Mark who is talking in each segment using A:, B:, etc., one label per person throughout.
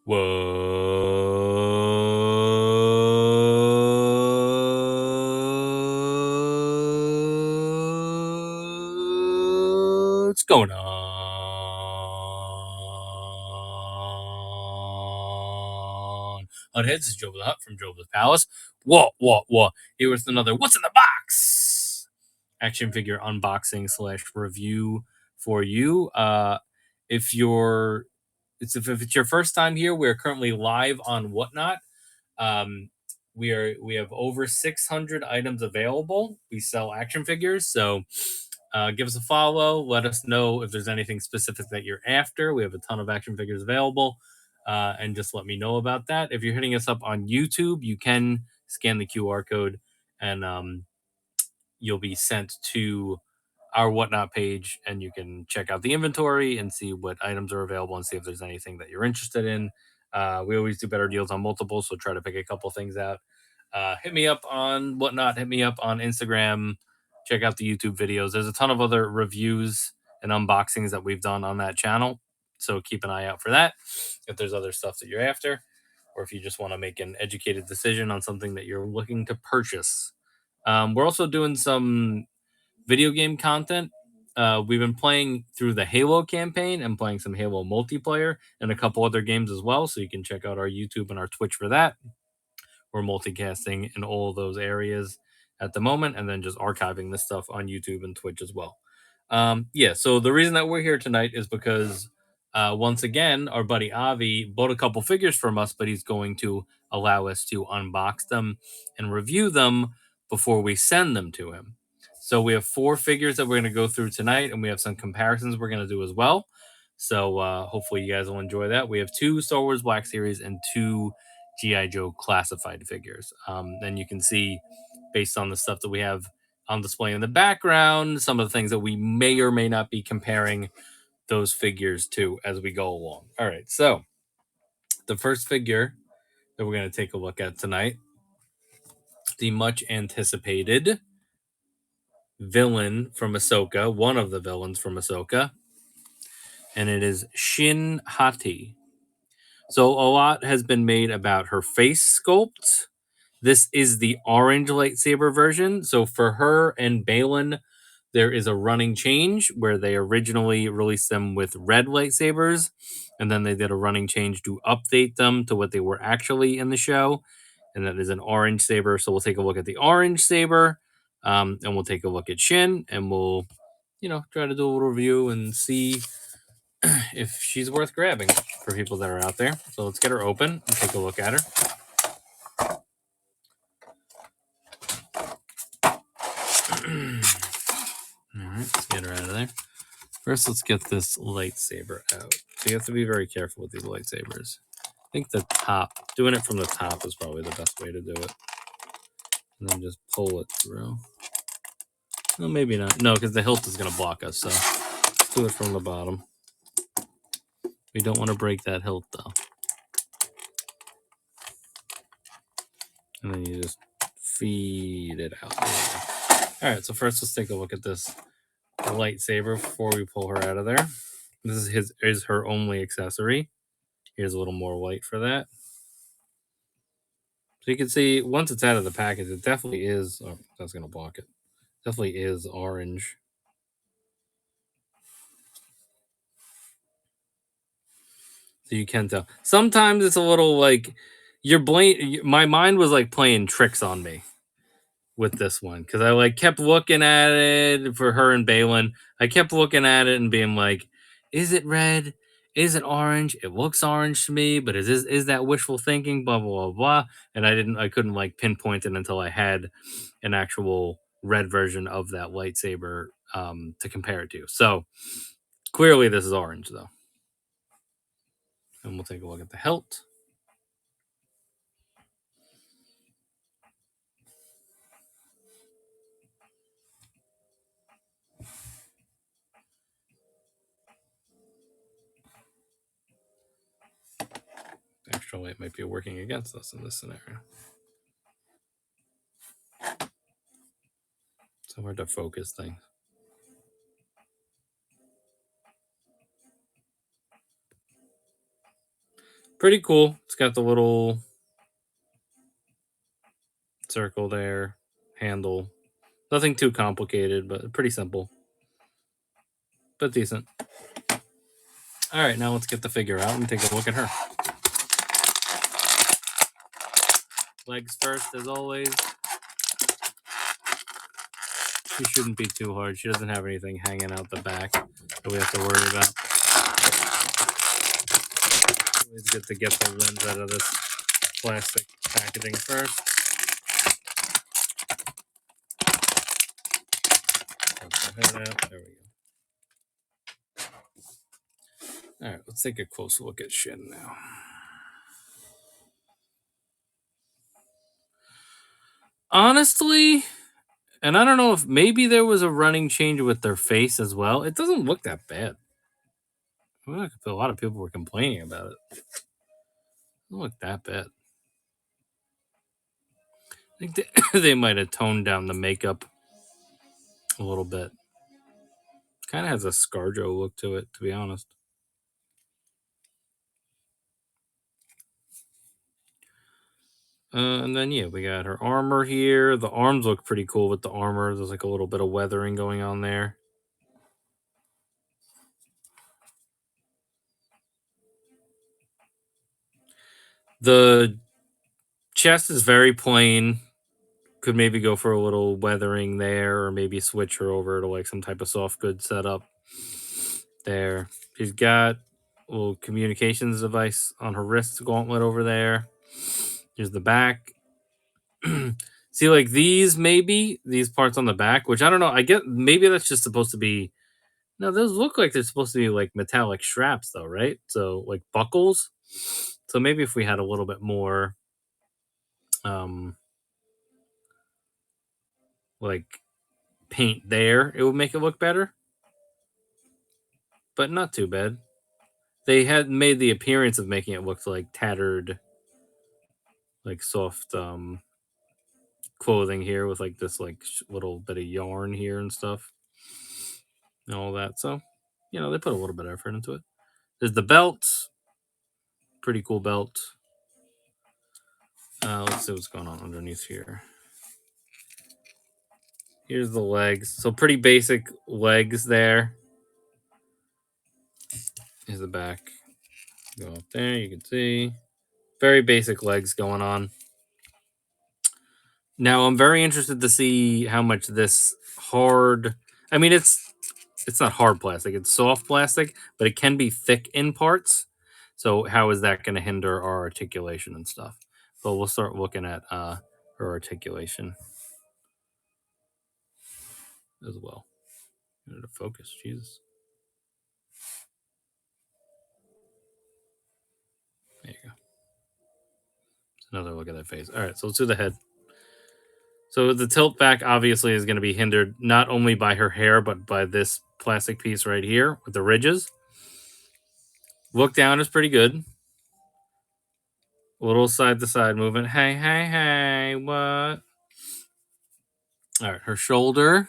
A: What's going on? Hotheads, this is Joe the Hut from Joebbaspalace Palace. What? Here with another What's in the Box action figure unboxing / review for you. If it's your first time here, we're currently live on Whatnot. We have over 600 items available. We sell action figures, so give us a follow. Let us know if there's anything specific that you're after. We have a ton of action figures available, and just let me know about that. If you're hitting us up on YouTube, you can scan the QR code, and you'll be sent to our Whatnot page, and you can check out the inventory and see what items are available and see if there's anything that you're interested in. We always do better deals on multiples, so try to pick a couple things out. Hit me up on Whatnot. Hit me up on Instagram. Check out the YouTube videos. There's a ton of other reviews and unboxings that we've done on that channel, so keep an eye out for that if there's other stuff that you're after, or if you just want to make an educated decision on something that you're looking to purchase. We're also doing some video game content. We've been playing through the Halo campaign and playing some Halo multiplayer and a couple other games as well, so you can check out our YouTube and our Twitch for that. We're multicasting in all of those areas at the moment, and then just archiving this stuff on YouTube and Twitch as well. So the reason that we're here tonight is because once again, our buddy Avi bought a couple figures from us, but he's going to allow us to unbox them and review them before we send them to him. So we have 4 figures that we're going to go through tonight, and we have some comparisons we're going to do as well. So hopefully you guys will enjoy that. We have 2 Star Wars Black Series and 2 G.I. Joe classified figures. Then you can see, based on the stuff that we have on display in the background, some of the things that we may or may not be comparing those figures to as we go along. All right, so the first figure that we're going to take a look at tonight, the much anticipated villain from Ahsoka, one of the villains from Ahsoka, and it is Shin Hati. So a lot has been made about her face sculpt. This is the orange lightsaber version. So for her and Baylan, there is a running change where they originally released them with red lightsabers, and then they did a running change to update them to what they were actually in the show, and that is an orange saber. So we'll take a look at the orange saber, and we'll take a look at Shin, and we'll, try to do a little review and see if she's worth grabbing for people that are out there. So let's get her open and take a look at her. All right, let's get her out of there. First, let's get this lightsaber out. So you have to be very careful with these lightsabers. I think doing it from the top is probably the best way to do it. And then just pull it through. No, maybe not. No, because the hilt is going to block us. So let's do it from the bottom. We don't want to break that hilt, though. And then you just feed it out. All right, so first let's take a look at this lightsaber before we pull her out of there. This is her only accessory. Here's a little more white for that. So you can see once it's out of the package, it definitely is. Oh, that's going to block it. Definitely is orange. So you can tell. Sometimes it's a little like my mind was like playing tricks on me with this one, because I kept looking at it for her and Baylan. I kept looking at it and being like, is it red? Is it orange? It looks orange to me, but is that wishful thinking? Blah blah blah blah. And I couldn't pinpoint it until I had an actual red version of that lightsaber to compare it to. So clearly this is orange though. And we'll take a look at the hilt. Extra light might be working against us in this scenario. So hard to focus things. Pretty cool. It's got the little circle there, handle. Nothing too complicated, but pretty simple. But decent. All right, now let's get the figure out and take a look at her. Legs first, as always. She shouldn't be too hard. She doesn't have anything hanging out the back that we have to worry about. Always good to get the lens out of this plastic packaging first. Put the head out. There we go. All right, let's take a close look at Shin now. Honestly, and I don't know if maybe there was a running change with their face as well. It doesn't look that bad. I feel like a lot of people were complaining about it. It doesn't look that bad. I think they might have toned down the makeup a little bit. Kind of has a ScarJo look to it, to be honest. And then, yeah, we got her armor here. The arms look pretty cool with the armor. There's like a little bit of weathering going on there. The chest is very plain. Could maybe go for a little weathering there, or maybe switch her over to like some type of soft goods setup there. She's got a little communications device on her wrist gauntlet over there. Here's the back. See, like these parts on the back, which I don't know. I get maybe that's just supposed to be. No, those look like they're supposed to be like metallic straps, though, right? So like buckles. So maybe if we had a little bit more, like paint there, it would make it look better. But not too bad. They had made the appearance of making it look like tattered, like soft clothing here with like this like little bit of yarn here and stuff and all that. So, you know, they put a little bit of effort into it. There's the belt, pretty cool belt. Let's see what's going on underneath here. Here's the legs. So pretty basic legs there. Here's the back. Go up there, you can see. Very basic legs going on. Now I'm very interested to see how much this hard. I mean, it's not hard plastic; it's soft plastic, but it can be thick in parts. So how is that going to hinder our articulation and stuff? But we'll start looking at her articulation as well. To focus, Jesus. There you go. Another look at that face. All right, so let's do the head. So the tilt back obviously is going to be hindered not only by her hair, but by this plastic piece right here with the ridges. Look down is pretty good. A little side to side movement. Hey, hey, hey, what? All right, her shoulder.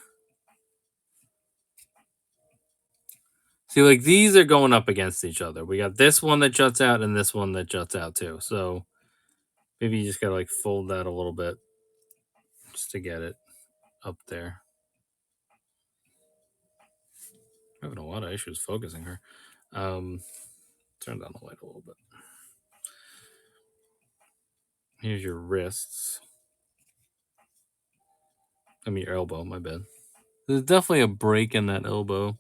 A: See, like these are going up against each other. We got this one that juts out and this one that juts out too. So maybe you just got to like fold that a little bit just to get it up there. I'm having a lot of issues focusing her. Turn down the light a little bit. Here's your wrists. I mean, your elbow, my bad. There's definitely a break in that elbow.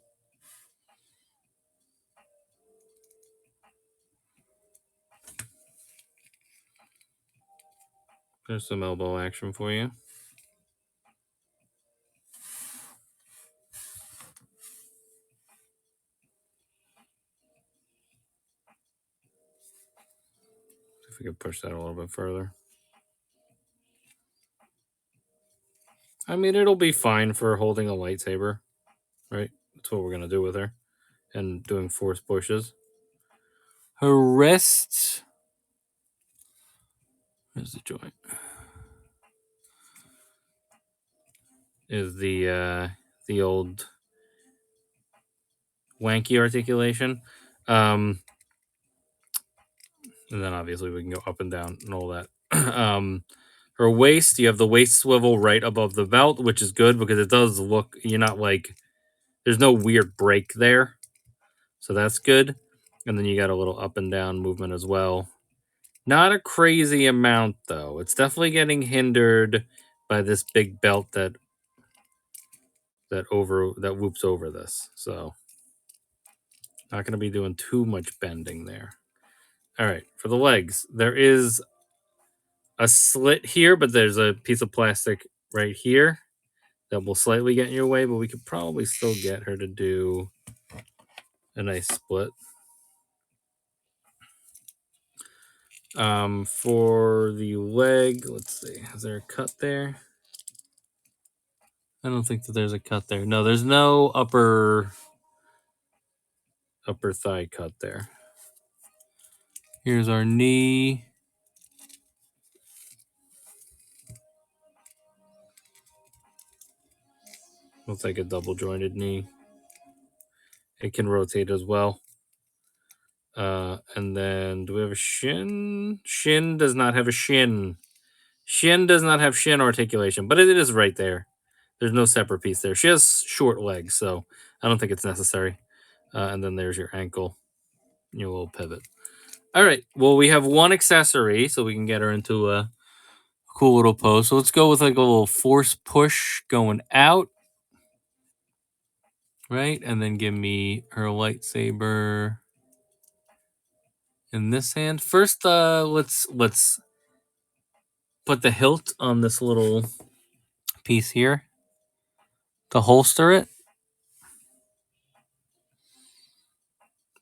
A: There's some elbow action for you. If we could push that a little bit further. I mean, it'll be fine for holding a lightsaber, right? That's what we're going to do with her. And doing force pushes. Her wrist. Where's the joint? Is the old wanky articulation. And then obviously we can go up and down and all that. Her waist, you have the waist swivel right above the belt, which is good because it does look, you're not like, there's no weird break there. So that's good. And then you got a little up and down movement as well. Not a crazy amount though. It's definitely getting hindered by this big belt that whoops over this. So not going to be doing too much bending there. All right, for the legs, there is a slit here, but there's a piece of plastic right here that will slightly get in your way, but we could probably still get her to do a nice split. For the leg, let's see, is there a cut there? I don't think that there's a cut there. No, there's no upper thigh cut there. Here's our knee. Looks like a double jointed knee. It can rotate as well. And then do we have a shin? Shin does not have a shin. Shin does not have shin articulation, but it is right there. There's no separate piece there. She has short legs, so I don't think it's necessary. And then there's your ankle, your little pivot. All right. Well, we have one accessory, so we can get her into a cool little pose. So let's go with like a little force push going out. Right? And then give me her lightsaber in this hand. First, let's put the hilt on this little piece here to holster it.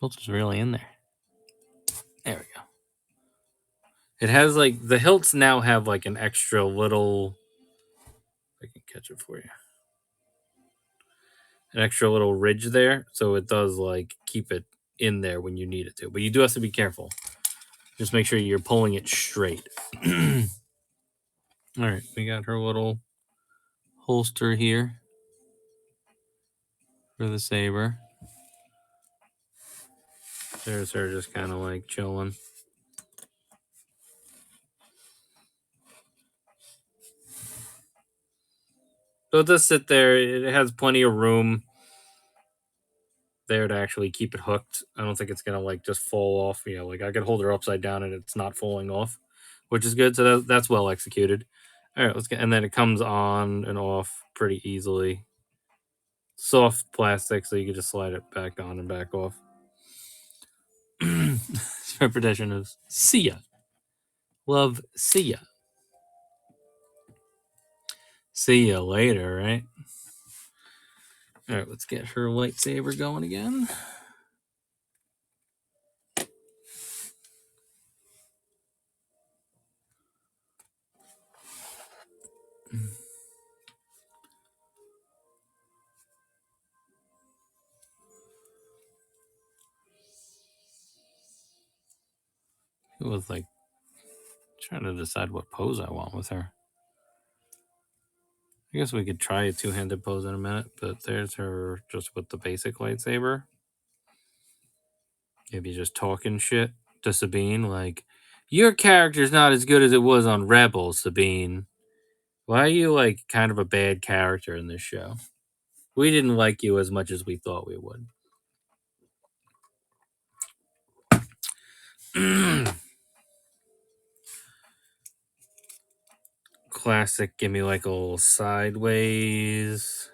A: Hilt is really in there. There we go. It has like the hilts now have like an extra little. I can catch it for you. An extra little ridge there, so it does like keep it in there when you need it to. But you do have to be careful. Just make sure you're pulling it straight. All right, we got her little holster here for the saber. There's her just kind of like chilling. So it does sit there. It has plenty of room there to actually keep it hooked. I don't think it's gonna like just fall off. You know, like I could hold her upside down and it's not falling off, which is good. So that's well executed. All right, let's get, and then it comes on and off pretty easily. Soft plastic, so you can just slide it back on and back off. Repetition is see ya. Love, see ya. See ya later, right? All right, let's get her lightsaber going again. It was like trying to decide what pose I want with her. I guess we could try a two-handed pose in a minute, but there's her just with the basic lightsaber. Maybe just talking shit to Sabine, like, your character's not as good as it was on Rebels, Sabine. Why are you, like, kind of a bad character in this show? We didn't like you as much as we thought we would. Classic, give me like a little sideways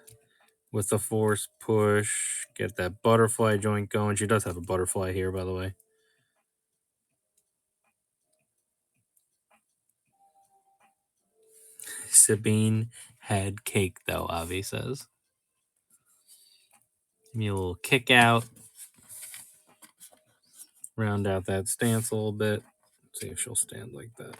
A: with the force push. Get that butterfly joint going. She does have a butterfly here, by the way. Sabine had cake, though, Avi says. Give me a little kick out. Round out that stance a little bit. See if she'll stand like that.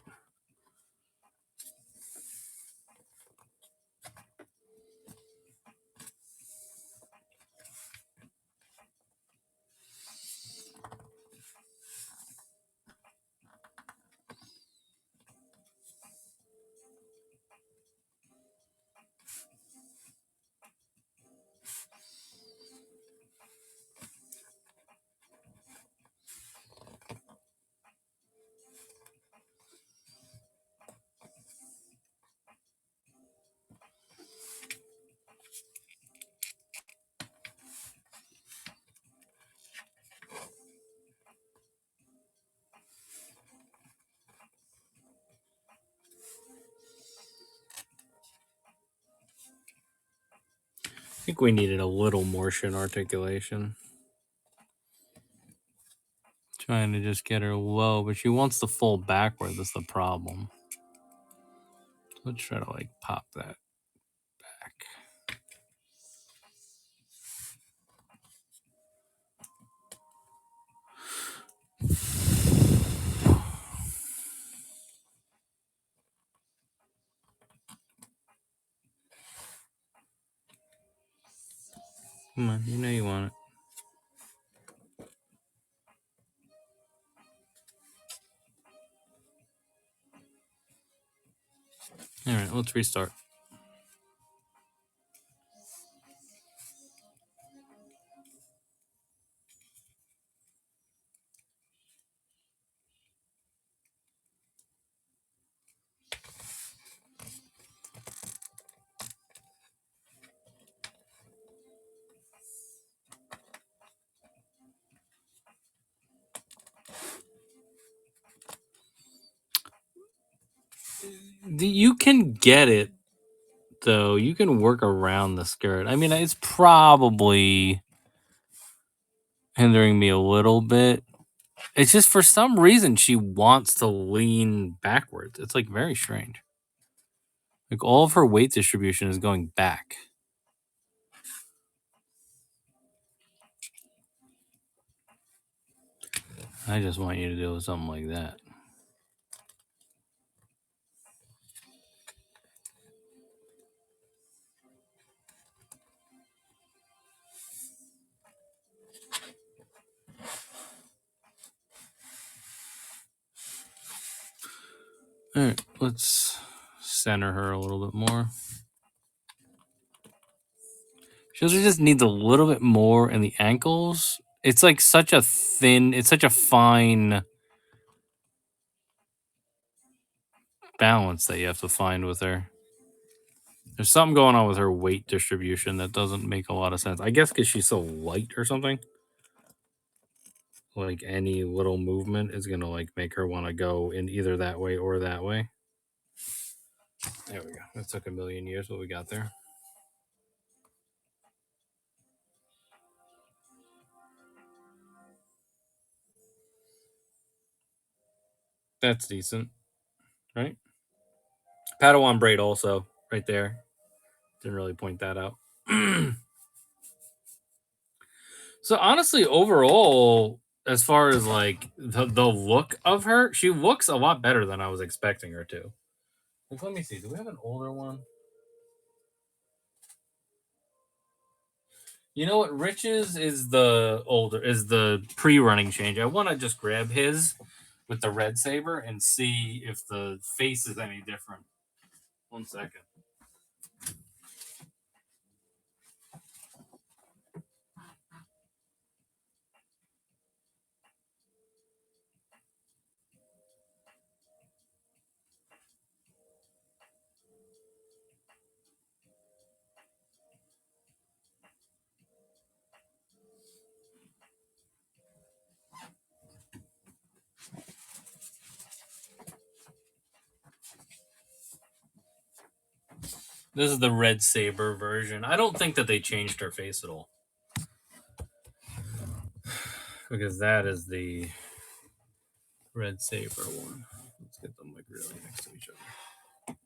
A: think we needed a little more Shin articulation. Trying to just get her low, but she wants to fall backward. That's the problem. Let's try to like pop that back. Come on, you know you want it. All right, let's restart. You can get it, though. You can work around the skirt. I mean, it's probably hindering me a little bit. It's just for some reason she wants to lean backwards. It's like very strange. Like all of her weight distribution is going back. I just want you to do something like that. All right, let's center her a little bit more. She also just needs a little bit more in the ankles. It's like such a thin, it's such a fine balance that you have to find with her. There's something going on with her weight distribution that doesn't make a lot of sense. I guess because she's so light or something. Like any little movement is gonna like make her want to go in either that way or that way. There we go. That took a million years. What we got there? That's decent, right? Padawan braid also right there. Didn't really point that out. So honestly, overall, as far as like the look of her, she looks a lot better than I was expecting her to. Like, let me see. Do we have an older one? You know what? Rich's is the pre-running change. I want to just grab his with the red saber and see if the face is any different. 1 second. This is the red saber version. I don't think that they changed her face at all. Because that is the red saber one. Let's get them like really next to each other.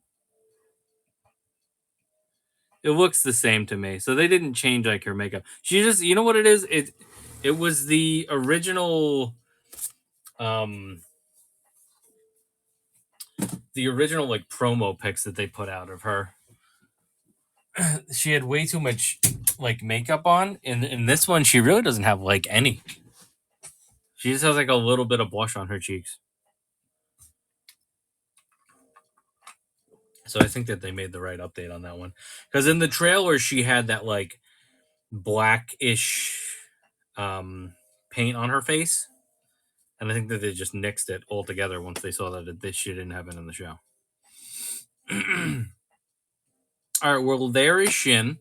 A: It looks the same to me. So they didn't change like her makeup. She just, you know what it is? It was the original like promo pics that they put out of her. She had way too much like makeup on. In this one, she really doesn't have like any. She just has like a little bit of blush on her cheeks. So I think that they made the right update on that one. Because in the trailer, she had that like blackish paint on her face. And I think that they just nixed it altogether once they saw that this shit didn't happen in the show. All right, well, there is Shin.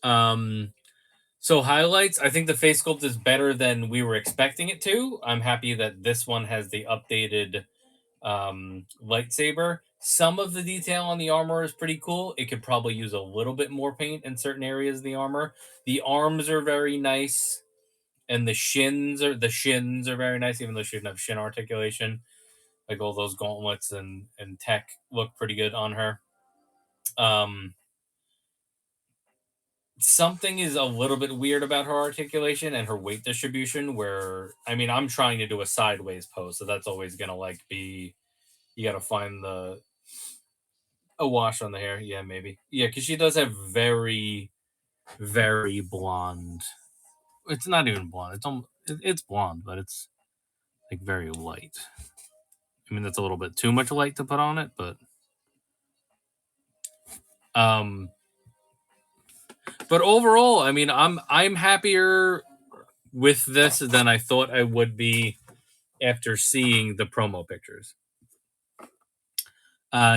A: So highlights, I think the face sculpt is better than we were expecting it to. I'm happy that this one has the updated lightsaber. Some of the detail on the armor is pretty cool. It could probably use a little bit more paint in certain areas of the armor. The arms are very nice, and the shins are very nice, even though she didn't have shin articulation. Like all those gauntlets and tech look pretty good on her. Something is a little bit weird about her articulation and her weight distribution, where I mean I'm trying to do a sideways pose, so that's always gonna like be, you gotta find a wash on the hair. Yeah, maybe. Yeah, because she does have very, very blonde. It's not even blonde. It's blonde, but it's like very light. I mean, that's a little bit too much light to put on it, but overall, I mean, I'm happier with this than I thought I would be after seeing the promo pictures.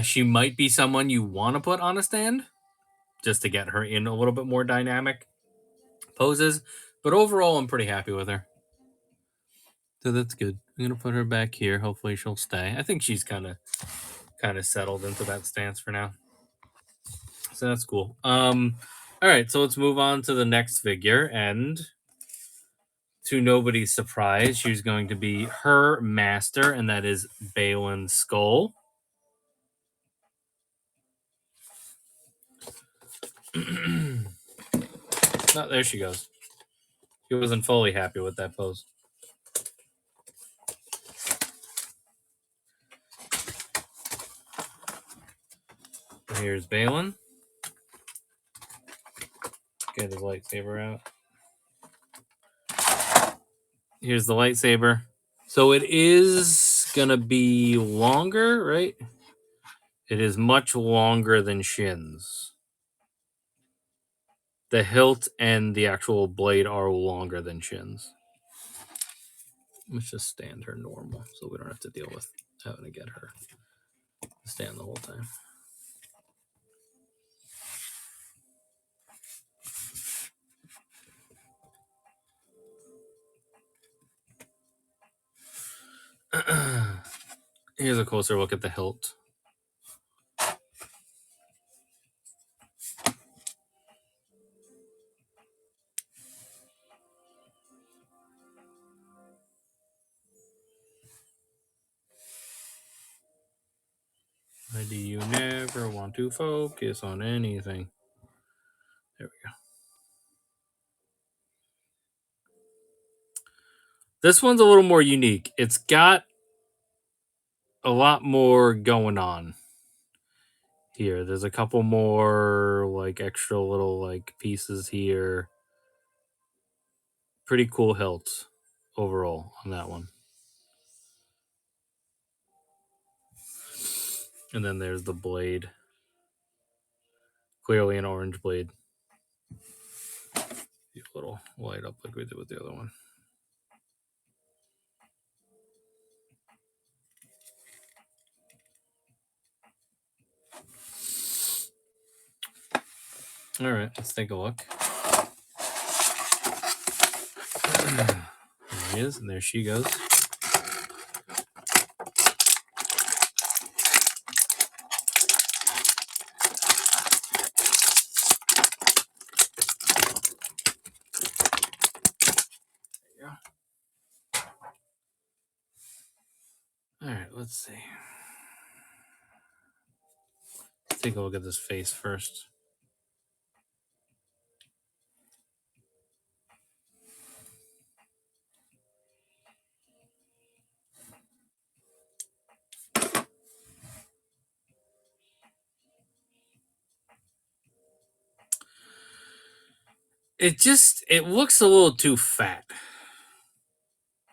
A: She might be someone you want to put on a stand just to get her in a little bit more dynamic poses, but overall, I'm pretty happy with her. So that's good. I'm gonna put her back here. Hopefully, she'll stay. I think she's kind of settled into that stance for now. So that's cool. All right, so let's move on to the next figure, and to nobody's surprise, she's going to be her master, and that is Baylan Skoll. Oh, there she goes. She wasn't fully happy with that pose. Here's Baylan. Get his lightsaber out. Here's the lightsaber. So it is gonna be longer, right? It is much longer than Shin's. The hilt and the actual blade are longer than Shin's. Let's just stand her normal so we don't have to deal with having to get her to stand the whole time. Here's a closer look at the hilt. Why do you never want to focus on anything? There we go. This one's a little more unique. It's got a lot more going on here. There's a couple more like extra little like pieces here. Pretty cool hilts overall on that one. And then there's the blade. Clearly an orange blade. A little light up like we did with the other one. All right, let's take a look. There he is, and there she goes. All right, let's see. Let's take a look at this face first. It looks a little too fat.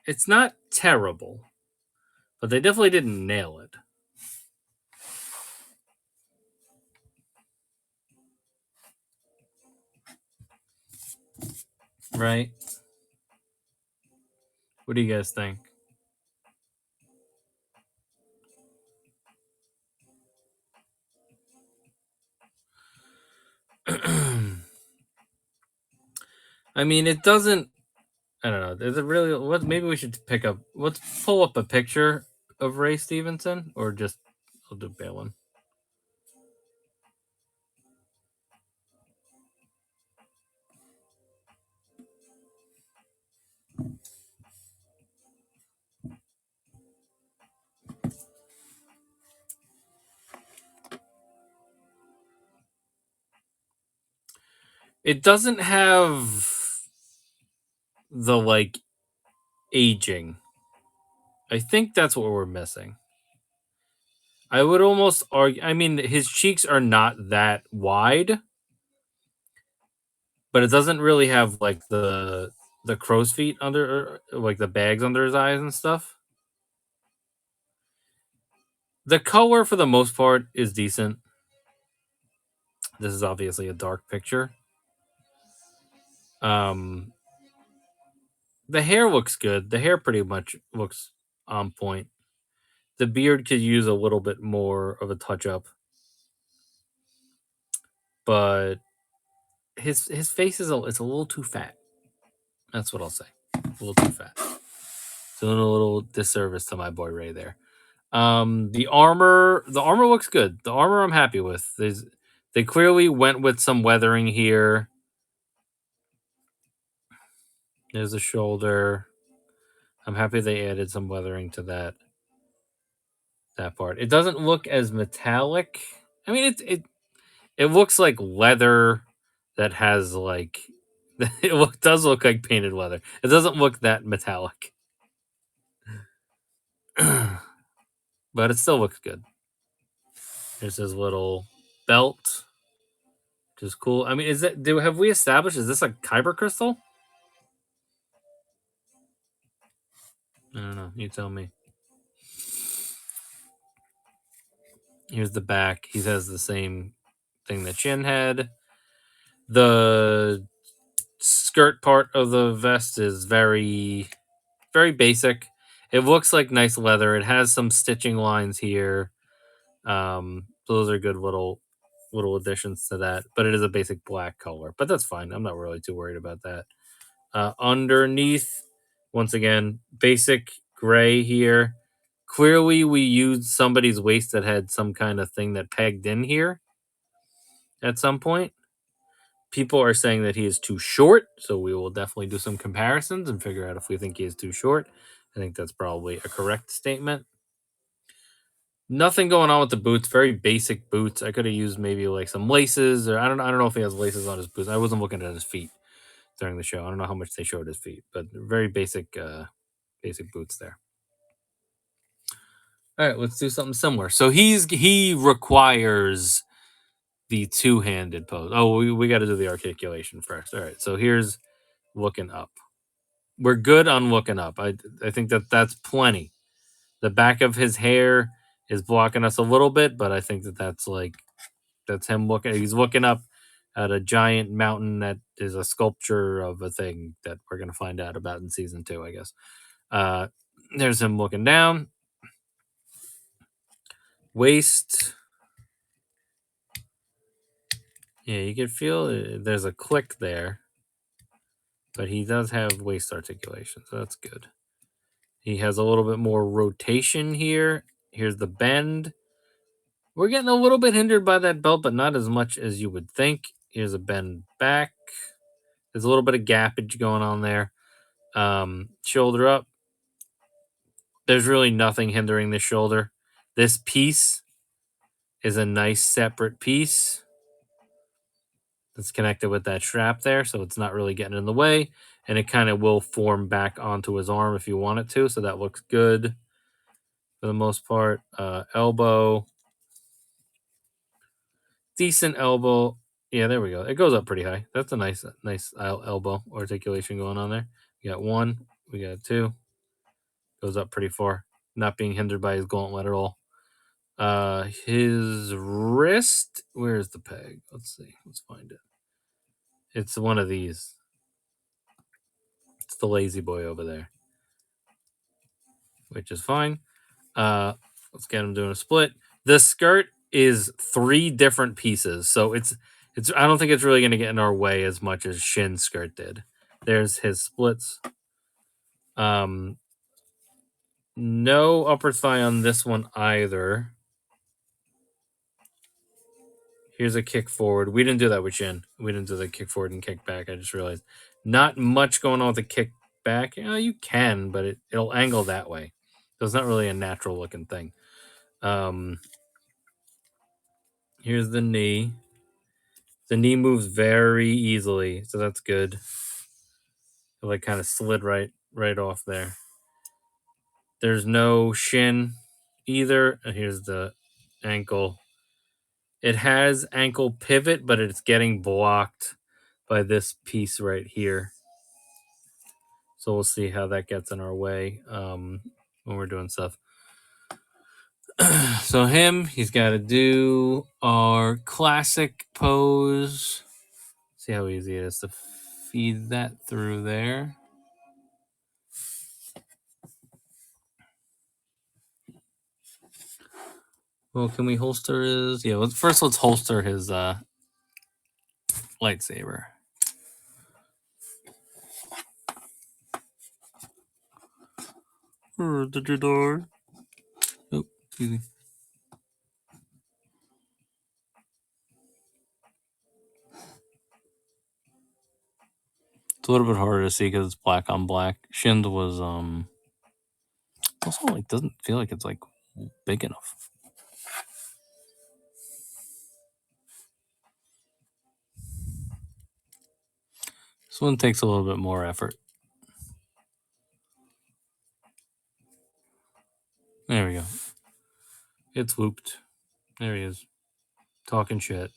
A: It's not terrible, but they definitely didn't nail it. Right? What do you guys think? I mean, it doesn't. I don't know. Is it really? What? Maybe we should pick up. Let's pull up a picture of Ray Stevenson, or just I'll do Baylan. It doesn't have the like aging. I think that's what we're missing. I would almost argue. I mean, his cheeks are not that wide, but it doesn't really have like the crow's feet under, like the bags under his eyes and stuff. The color, for the most part, is decent. This is obviously a dark picture. Um, the hair looks good. The hair pretty much looks on point. The beard could use a little bit more of a touch up, but his face is it's a little too fat. That's what I'll say. A little too fat. Doing a little disservice to my boy Ray there. The armor looks good. The armor I'm happy with. They clearly went with some weathering here. There's a shoulder. I'm happy they added some weathering to that part. It doesn't look as metallic. I mean, it looks like leather that has like does look like painted leather. It doesn't look that metallic, but it still looks good. There's his little belt, which is cool. I mean, have we established, is this a kyber crystal? I don't know. You tell me. Here's the back. He has the same thing that Shin had. The skirt part of the vest is very, very basic. It looks like nice leather. It has some stitching lines here. Those are good little additions to that. But it is a basic black color. But that's fine. I'm not really too worried about that. Underneath, once again, basic gray here. Clearly, we used somebody's waist that had some kind of thing that pegged in here at some point. People are saying that he is too short, so we will definitely do some comparisons and figure out if we think he is too short. I think that's probably a correct statement. Nothing going on with the boots. Very basic boots. I could have used maybe like some laces, or I don't know if he has laces on his boots. I wasn't looking at his feet during the show. I don't know how much they showed his feet, but very basic boots there. All right, let's do something similar. So he requires the two-handed pose. Oh, we got to do the articulation first. All right, so here's looking up. We're good on looking up. I think that's plenty. The back of his hair is blocking us a little bit, but I think that's him looking. He's looking up at a giant mountain that is a sculpture of a thing that we're gonna find out about in season 2, I guess. There's him looking down. Waist. Yeah, you can feel there's a click there, but he does have waist articulation, so that's good. He has a little bit more rotation here. Here's the bend. We're getting a little bit hindered by that belt, but not as much as you would think. Here's a bend back. There's a little bit of gappage going on there. Shoulder up. There's really nothing hindering this shoulder. This piece is a nice separate piece that's connected with that strap there, so it's not really getting in the way, and it kind of will form back onto his arm if you want it to, so that looks good for the most part. Elbow. Decent elbow. Yeah, there we go. It goes up pretty high. That's a nice elbow articulation going on there. We got 1. We got 2. Goes up pretty far. Not being hindered by his gauntlet at all. His wrist. Where's the peg? Let's see. Let's find it. It's one of these. It's the lazy boy over there, which is fine. Let's get him doing a split. The skirt is 3 different pieces, so it's. I don't think it's really going to get in our way as much as Shin's skirt did. There's his splits. No upper thigh on this one either. Here's a kick forward. We didn't do that with Shin. We didn't do the kick forward and kick back. I just realized. Not much going on with the kick back. You can, but it'll angle that way. So it's not really a natural looking thing. Here's the knee. The knee moves very easily, so that's good. It like kind of slid right off there. There's no shin either. Here's the ankle. It has ankle pivot, but it's getting blocked by this piece right here. So we'll see how that gets in our way when we're doing stuff. So he's got to do our classic pose. See how easy it is to feed that through there. Well, can we holster his? Yeah, let's holster his lightsaber. Did you die? Oh, excuse me. It's a little bit harder to see because it's black on black. Shin's was also like doesn't feel like it's like big enough. This one takes a little bit more effort. There we go. It's whooped. There he is. Talking shit.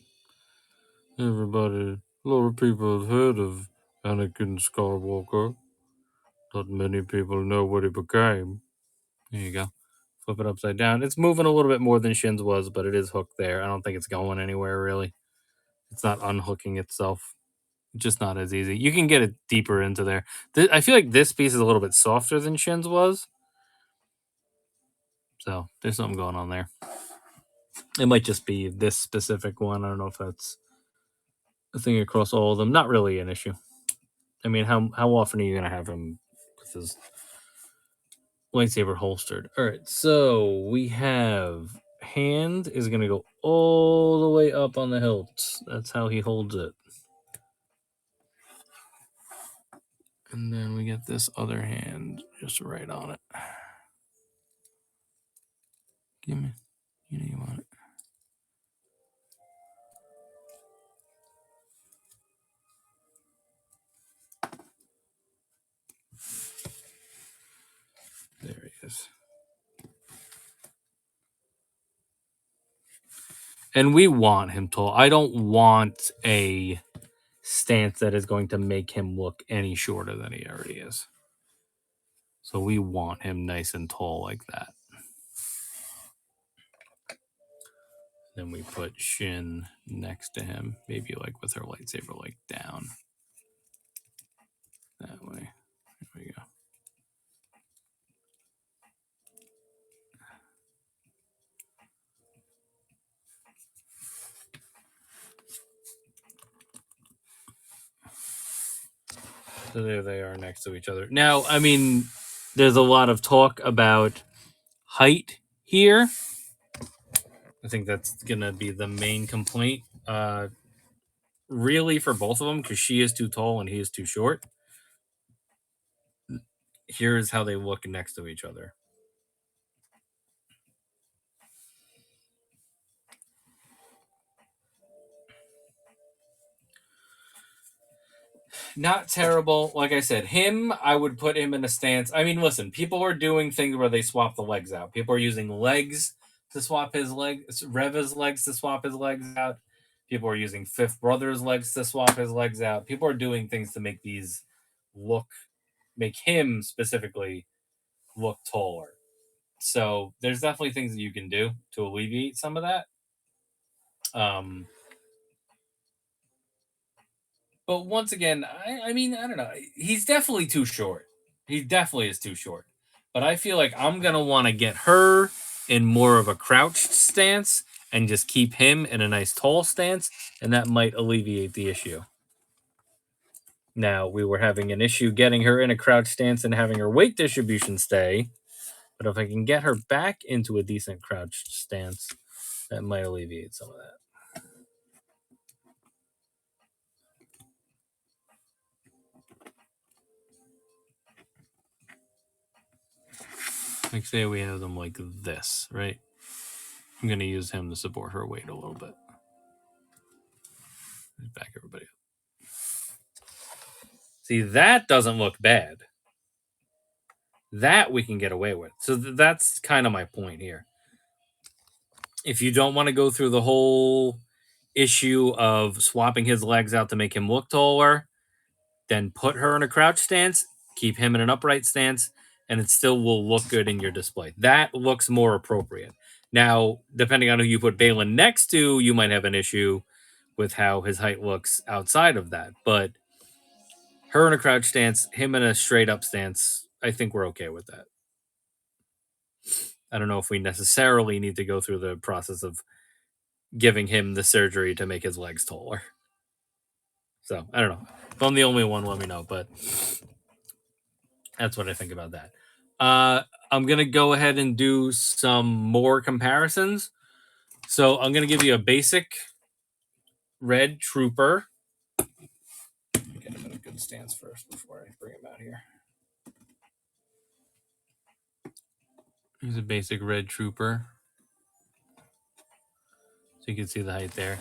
A: Everybody, a lot of people have heard of Anakin Skywalker. Not many people know what he became. There you go. Flip it upside down. It's moving a little bit more than Shin's was, but it is hooked there. I don't think it's going anywhere, really. It's not unhooking itself. It's just not as easy. You can get it deeper into there. I feel like this piece is a little bit softer than Shin's was. So there's something going on there. It might just be this specific one. I don't know if that's a thing across all of them. Not really an issue. I mean, how often are you going to have him with his lightsaber holstered? All right, so we have hand is going to go all the way up on the hilt. That's how he holds it. And then we get this other hand just right on it. Give me, you know you want it. There he is. And we want him tall. I don't want a stance that is going to make him look any shorter than he already is. So we want him nice and tall like that. Then we put Shin next to him, maybe like with her lightsaber like down. That way. There we go. So there they are next to each other. Now, I mean, there's a lot of talk about height here. I think that's going to be the main complaint, really, for both of them, because she is too tall and he is too short. Here's how they look next to each other. Not terrible. Like I said, I would put him in a stance. I mean, listen, people are doing things where they swap the legs out. People are using legs to swap his legs, Reva's legs to swap his legs out. People are using Fifth Brother's legs to swap his legs out. People are doing things to make make him specifically look taller. So there's definitely things that you can do to alleviate some of that. But once again, I mean, I don't know. He's definitely too short. He definitely is too short. But I feel like I'm going to want to get her in more of a crouched stance and just keep him in a nice tall stance. And that might alleviate the issue. Now, we were having an issue getting her in a crouched stance and having her weight distribution stay. But if I can get her back into a decent crouched stance, that might alleviate some of that. Like, say we have them like this, right? I'm going to use him to support her weight a little bit. Back everybody up. See, that doesn't look bad. That we can get away with. So that's kind of my point here. If you don't want to go through the whole issue of swapping his legs out to make him look taller, then put her in a crouch stance, keep him in an upright stance, and it still will look good in your display. That looks more appropriate. Now, depending on who you put Baylan next to, you might have an issue with how his height looks outside of that. But her in a crouch stance, him in a straight up stance, I think we're okay with that. I don't know if we necessarily need to go through the process of giving him the surgery to make his legs taller. So, I don't know. If I'm the only one, let me know. But that's what I think about that. I'm going to go ahead and do some more comparisons. So, I'm going to give you a basic red trooper. Get him in a good stance first before I bring him out here. Here's a basic red trooper. So you can see the height there.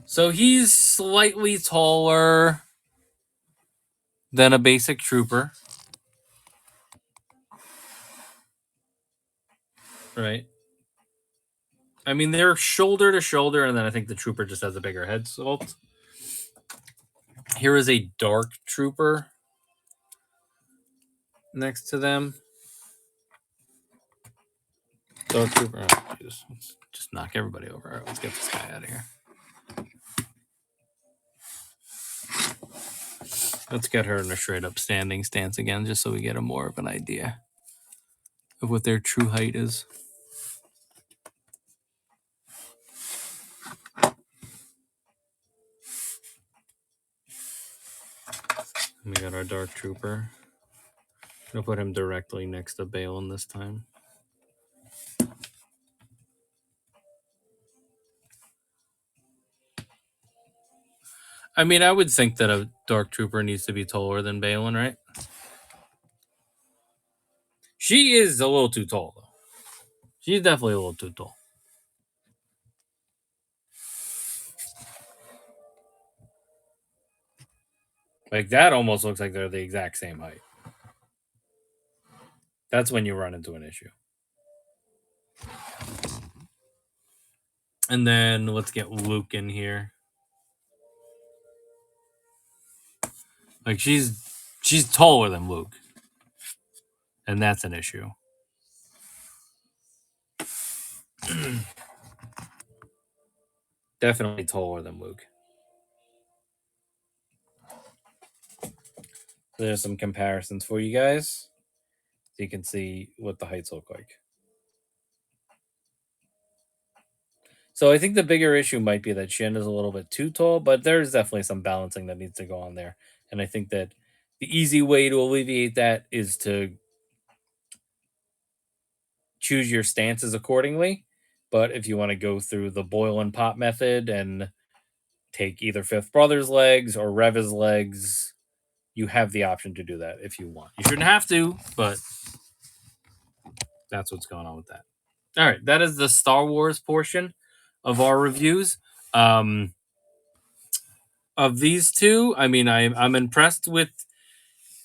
A: So he's slightly taller than a basic trooper. Right. I mean, they're shoulder to shoulder, and then I think the trooper just has a bigger head sculpt. Here is a dark trooper next to them. Dark trooper. Oh, let's just knock everybody over. All right, let's get this guy out of here. Let's get her in a straight up standing stance again, just so we get a more of an idea of what their true height is. We got our dark trooper. I'll put him directly next to Baylan this time. I mean, I would think that a dark trooper needs to be taller than Baylan, right? She is a little too tall, though. She's definitely a little too tall. Like, that almost looks like they're the exact same height. That's when you run into an issue. And then let's get Luke in here. Like, she's taller than Luke. And that's an issue. Definitely taller than Luke. So there's some comparisons for you guys. So you can see what the heights look like. So I think the bigger issue might be that Shin is a little bit too tall, but there's definitely some balancing that needs to go on there. And I think that the easy way to alleviate that is to choose your stances accordingly. But if you want to go through the boil and pop method and take either Fifth Brother's legs or Reva's legs, you have the option to do that if you want. You shouldn't have to, but that's what's going on with that. All right, that is the Star Wars portion of our reviews. Of these two, I mean, I'm impressed with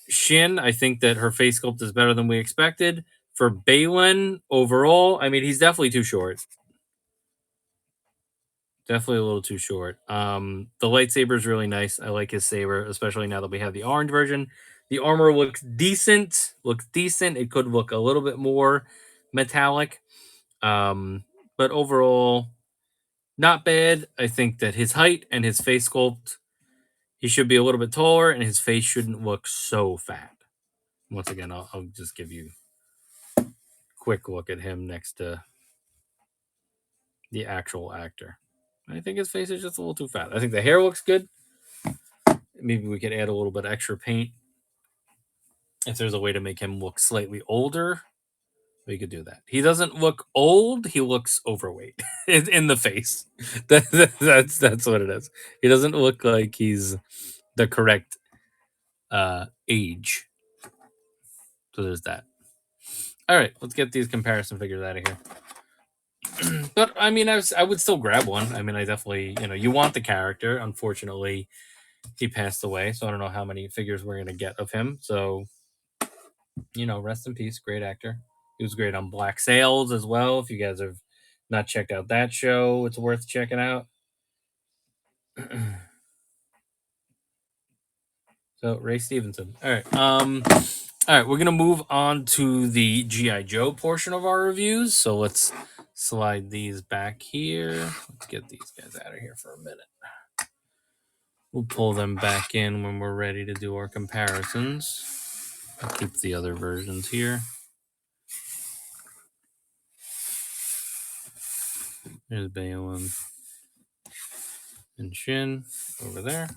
A: Shin. I think that her face sculpt is better than we expected. For Baylan, overall, I mean, he's definitely too short. Definitely a little too short. The lightsaber is really nice. I like his saber, especially now that we have the orange version. The armor looks decent. It could look a little bit more metallic. But overall, not bad. I think that his height and his face sculpt, he should be a little bit taller, and his face shouldn't look so fat. Once again, I'll just give you a quick look at him next to the actual actor. I think his face is just a little too fat. I think the hair looks good. Maybe we could add a little bit of extra paint. If there's a way to make him look slightly older, we could do that. He doesn't look old. He looks overweight in the face. That's what it is. He doesn't look like he's the correct age. So there's that. All right, let's get these comparison figures out of here. But I mean, I would still grab one. I mean, I definitely, you want the character. Unfortunately, he passed away, so I don't know how many figures we're gonna get of him. So, rest in peace. Great actor. He was great on Black Sails as well. If you guys have not checked out that show, it's worth checking out. So Ray Stevenson. All right. All right. We're gonna move on to the GI Joe portion of our reviews. So let's slide these back here. Let's get these guys out of here for a minute. We'll pull them back in when we're ready to do our comparisons. I'll keep the other versions here. There's Baylan and Shin over there.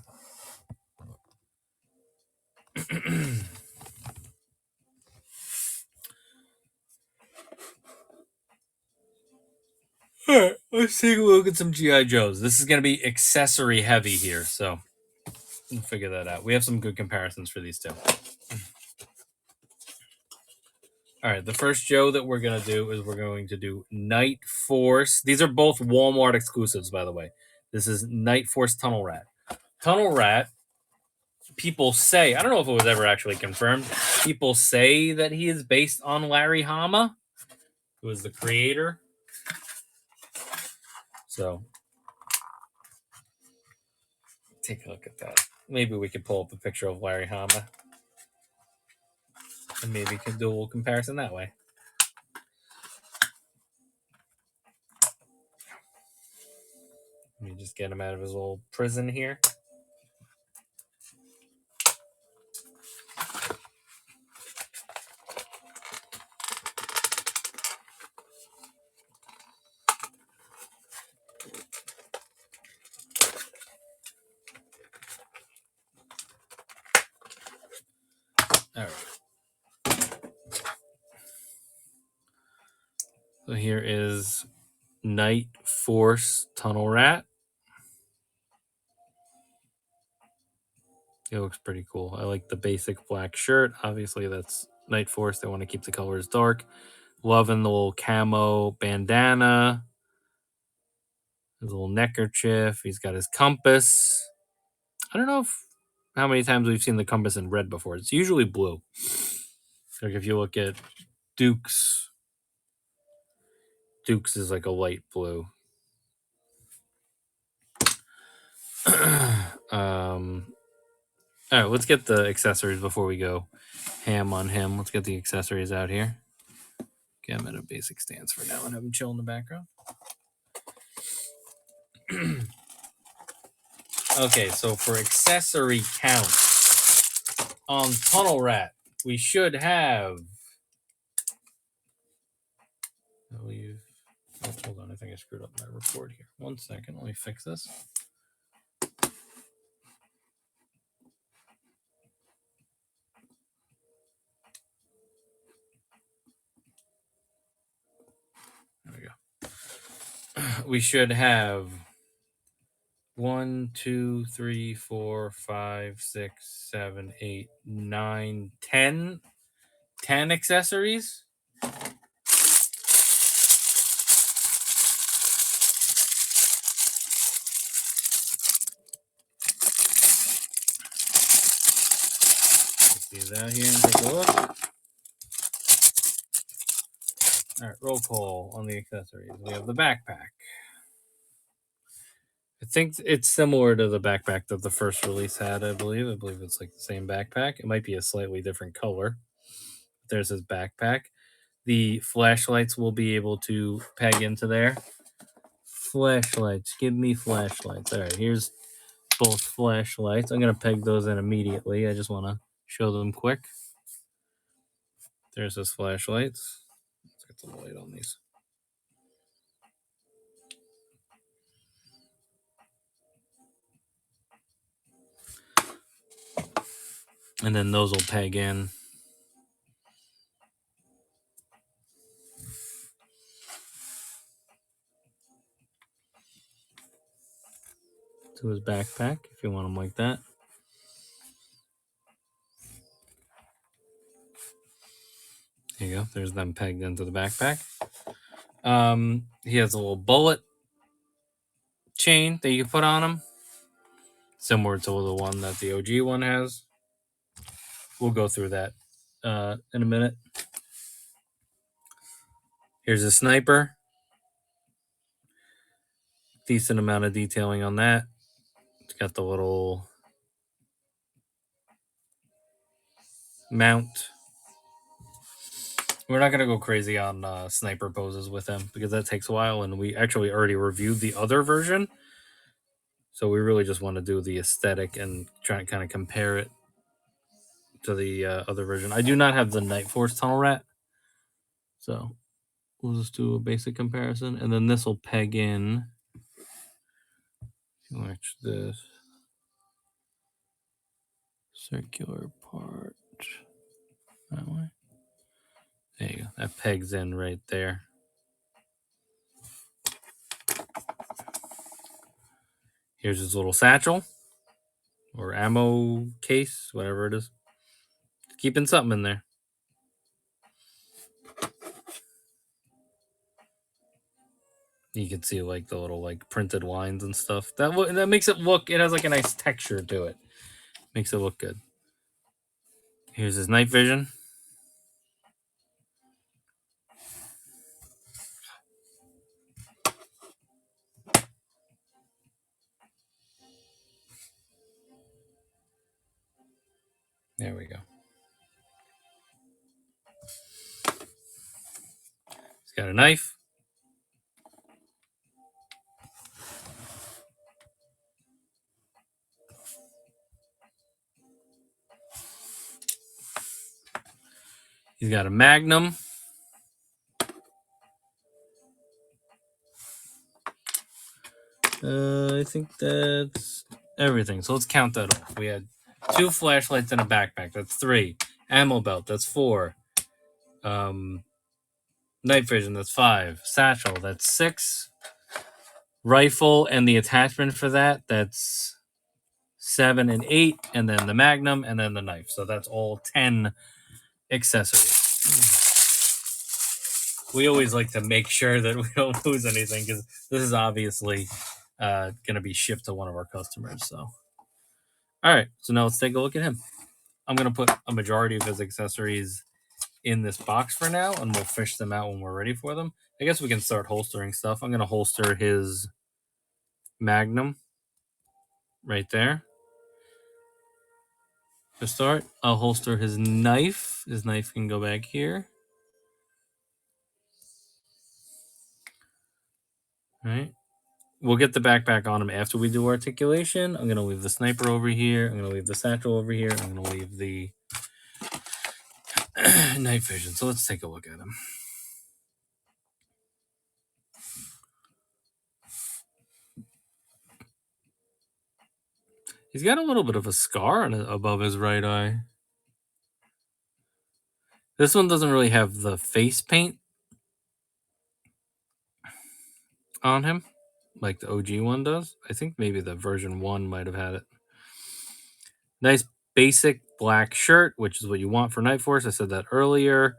A: All right, let's take a look at some GI Joes. This is going to be accessory heavy here, so we'll figure that out. We have some good comparisons for these two. All right, the first Joe that we're going to do is we're going to do NightForce. These are both Walmart exclusives, by the way. This is NightForce Tunnel Rat. Tunnel Rat, people say, I don't know if it was ever actually confirmed, people say that he is based on Larry Hama, who is the creator. So, take a look at that. Maybe we could pull up a picture of Larry Hama. And maybe can do a little comparison that way. Let me just get him out of his little prison here. All right. So here is NightForce Tunnel Rat. It looks pretty cool. I like the basic black shirt. Obviously, that's NightForce. They want to keep the colors dark. Loving the little camo bandana. His little neckerchief. He's got his compass. I don't know how many times we've seen the compass in red before. It's usually blue. Like if you look at Duke's is like a light blue. All right, let's get the accessories before we go ham on him. Let's get the accessories out here. Get him at a basic stance for now and have him chill in the background. Okay, so for accessory count on Tunnel Rat, we should have. Hold on, I think I screwed up my report here. 1 second, let me fix this. There we go. We should have 1, 2, 3, 4, 5, 6, 7, 8, 9, 10 accessories. Let's see that here and take a look. All right, roll call on the accessories. We have the backpack. I think it's similar to the backpack that the first release had, I believe. I believe it's like the same backpack. It might be a slightly different color. There's his backpack. The flashlights will be able to peg into there. Flashlights. Give me flashlights. All right, here's both flashlights. I'm going to peg those in immediately. I just want to show them quick. There's his flashlights. Let's get some light on these. And then those will peg in. To his backpack, if you want them like that. There you go. There's them pegged into the backpack. He has a little bullet chain that you can put on him, similar to the one that the OG one has. We'll go through that in a minute. Here's a sniper. Decent amount of detailing on that. It's got the little mount. We're not going to go crazy on sniper poses with him because that takes a while, and we actually already reviewed the other version. So we really just want to do the aesthetic and try to kind of compare it to the other version. I do not have the NightForce tunnel rat, so we'll just do a basic comparison, and then this will peg in. Watch this circular part that way. There you go. That pegs in right there. Here's his little satchel or ammo case, whatever it is. Keeping something in there. You can see like the little like printed lines and stuff. That makes it look. It has like a nice texture to it. Makes it look good. Here's his night vision. There we go. He's got a knife. He's got a magnum. I think that's everything. So let's count that off. We had 2 flashlights and a backpack. That's 3. Ammo belt. That's 4. Night vision. That's 5. Satchel. That's 6. Rifle and the attachment for that. That's 7 and 8. And then the magnum and then the knife. So that's all 10 accessories. We always like to make sure that we don't lose anything because this is obviously going to be shipped to one of our customers. So, all right. So now let's take a look at him. I'm going to put a majority of his accessories in this box for now, and we'll fish them out when we're ready for them. I guess we can start holstering stuff. I'm going to holster his magnum right there. To start, I'll holster his knife. His knife can go back here. All right. We'll get the backpack on him after we do articulation. I'm going to leave the sniper over here. I'm going to leave the satchel over here. I'm going to leave the night vision. So let's take a look at him. He's got a little bit of a scar above his right eye. This one doesn't really have the face paint on him like the OG one does. I think maybe the version 1 might have had it. Nice basic black shirt, which is what you want for NightForce. I said that earlier.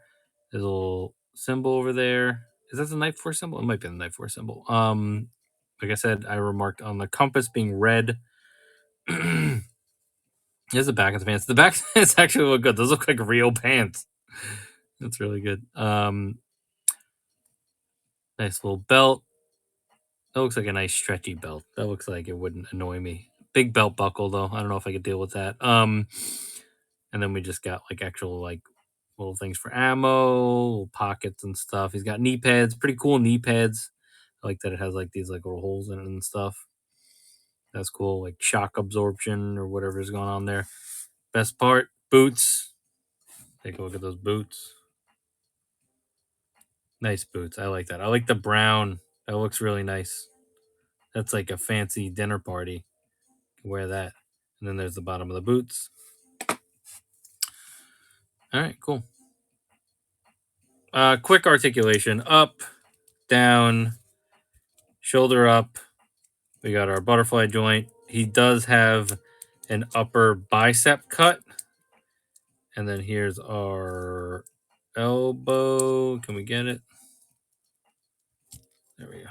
A: There's a little symbol over there. Is that the NightForce symbol? It might be the NightForce symbol. Like I said, I remarked on the compass being red. Here's the back of the pants. The back of the pants actually look good. Those look like real pants. That's really good. Nice little belt. That looks like a nice stretchy belt. That looks like it wouldn't annoy me. Big belt buckle though. I don't know if I could deal with that. And then we just got like actual like little things for ammo, little pockets and stuff. He's got knee pads, pretty cool knee pads. I like that it has like these like little holes in it and stuff. That's cool, like shock absorption or whatever's going on there. Best part, boots. Take a look at those boots. Nice boots. I like that. I like the brown. That looks really nice. That's like a fancy dinner party. You can wear that. And then there's the bottom of the boots. All right, cool. Quick articulation. Up, down, shoulder up. We got our butterfly joint. He does have an upper bicep cut. And then here's our elbow. Can we get it? There we go.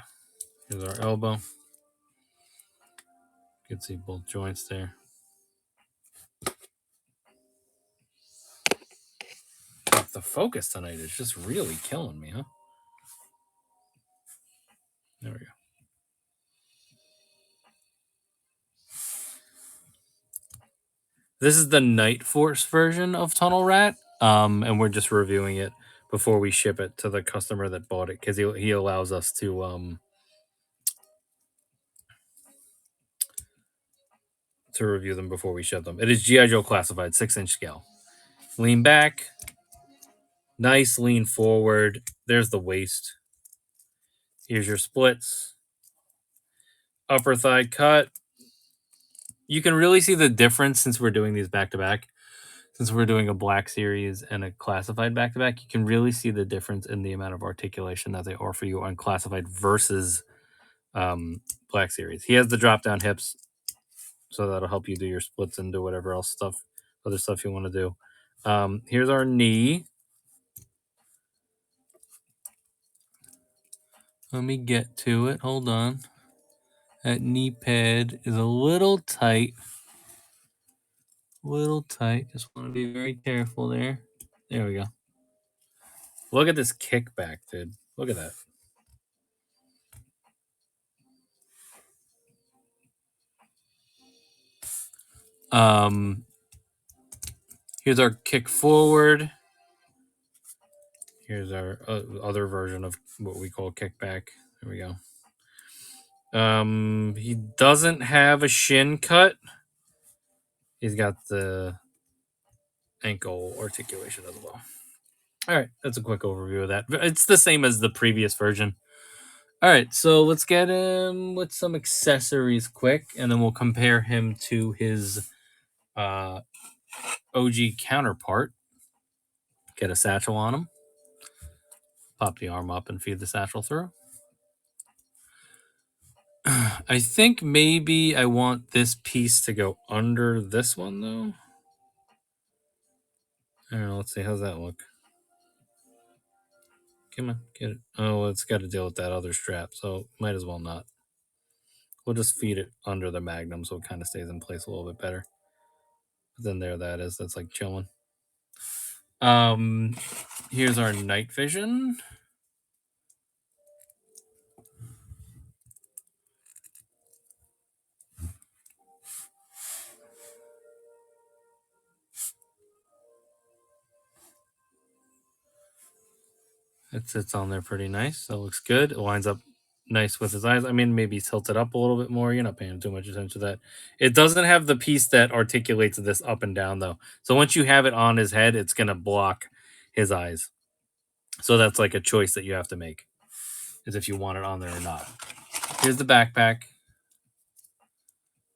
A: Here's our elbow. You can see both joints there. The focus tonight is just really killing me, huh? There we go. This is the NightForce version of Tunnel Rat, and we're just reviewing it before we ship it to the customer that bought it because he allows us to review them before we ship them. It is GI Joe classified 6-inch scale. Lean back, nice lean forward. There's the waist. Here's your splits. Upper thigh cut. You can really see the difference since we're doing these back to back. Since we're doing a black series and a classified back to back, you can really see the difference in the amount of articulation that they offer you on classified versus black series. He has the drop down hips, so that'll help you do your splits and do whatever else other stuff you want to do. Here's our knee. Let me get to it. Hold on. That knee pad is a little tight. Just want to be very careful there. There we go. Look at this kickback, dude. Look at that. Here's our kick forward. Here's our other version of what we call kickback. There we go. He doesn't have a shin cut. He's got the ankle articulation as well. All right, that's a quick overview of that. It's the same as the previous version. All right, so let's get him with some accessories quick, and then we'll compare him to his OG counterpart. Get a satchel on him. Pop the arm up and feed the satchel through. I think maybe I want this piece to go under this one, though. I don't know. Let's see. How's that look? Come on, get it. Oh, it's got to deal with that other strap, so might as well not. We'll just feed it under the Magnum so it kind of stays in place a little bit better. But then there that is. That's like chilling. Here's our night vision. It sits on there pretty nice. That looks good. It lines up nice with his eyes. I mean, maybe tilt it up a little bit more. You're not paying too much attention to that. It doesn't have the piece that articulates this up and down, though. So once you have it on his head, it's going to block his eyes. So that's like a choice that you have to make, is if you want it on there or not. Here's the backpack.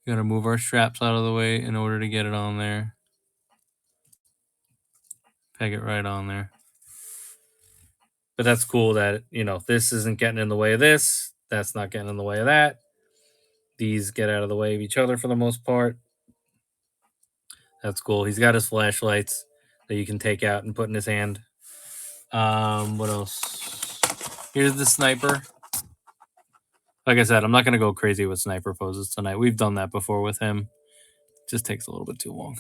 A: Got to move our straps out of the way in order to get it on there. Peg it right on there. But that's cool that, this isn't getting in the way of this. That's not getting in the way of that. These get out of the way of each other for the most part. That's cool. He's got his flashlights that you can take out and put in his hand. What else? Here's the sniper. Like I said, I'm not going to go crazy with sniper poses tonight. We've done that before with him. It just takes a little bit too long.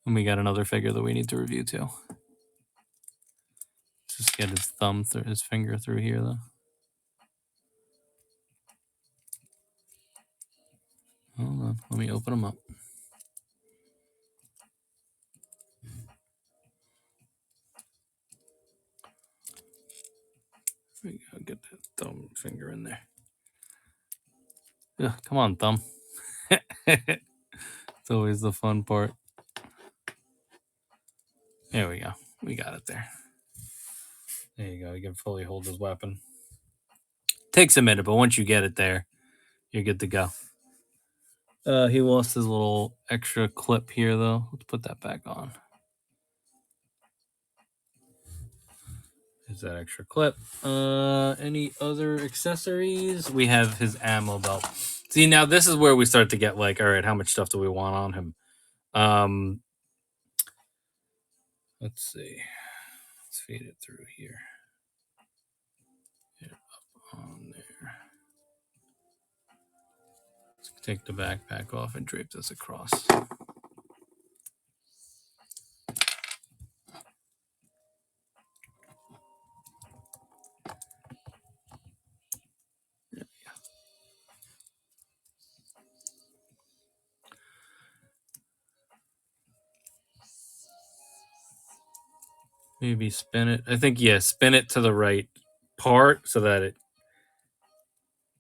A: And we got another figure that we need to review too. Just get his finger through here though. Hold on, let me open him up. There we go, get that thumb finger in there. Yeah, come on, thumb. It's always the fun part. There we go. We got it there. There you go. You can fully hold his weapon. Takes a minute, but once you get it there, you're good to go. He lost his little extra clip here, though. Let's put that back on. There's that extra clip. Any other accessories? We have his ammo belt. See, now this is where we start to get like, all right, how much stuff do we want on him? Let's see. Let's feed it through here. take the backpack off and drape this across. Maybe spin it. I think, yeah, spin it to the right part so that it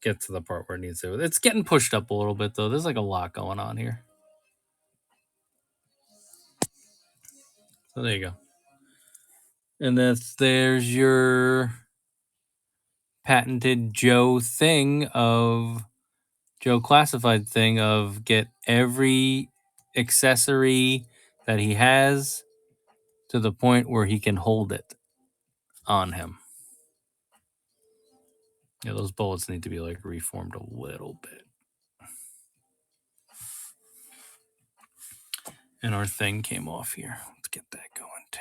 A: gets to the part where it needs to. It's getting pushed up a little bit, though. There's like a lot going on here. So there you go. And there's your patented Joe classified thing of get every accessory that he has to the point where he can hold it on him. Yeah, those bullets need to be like reformed a little bit. And our thing came off here. Let's get that going too.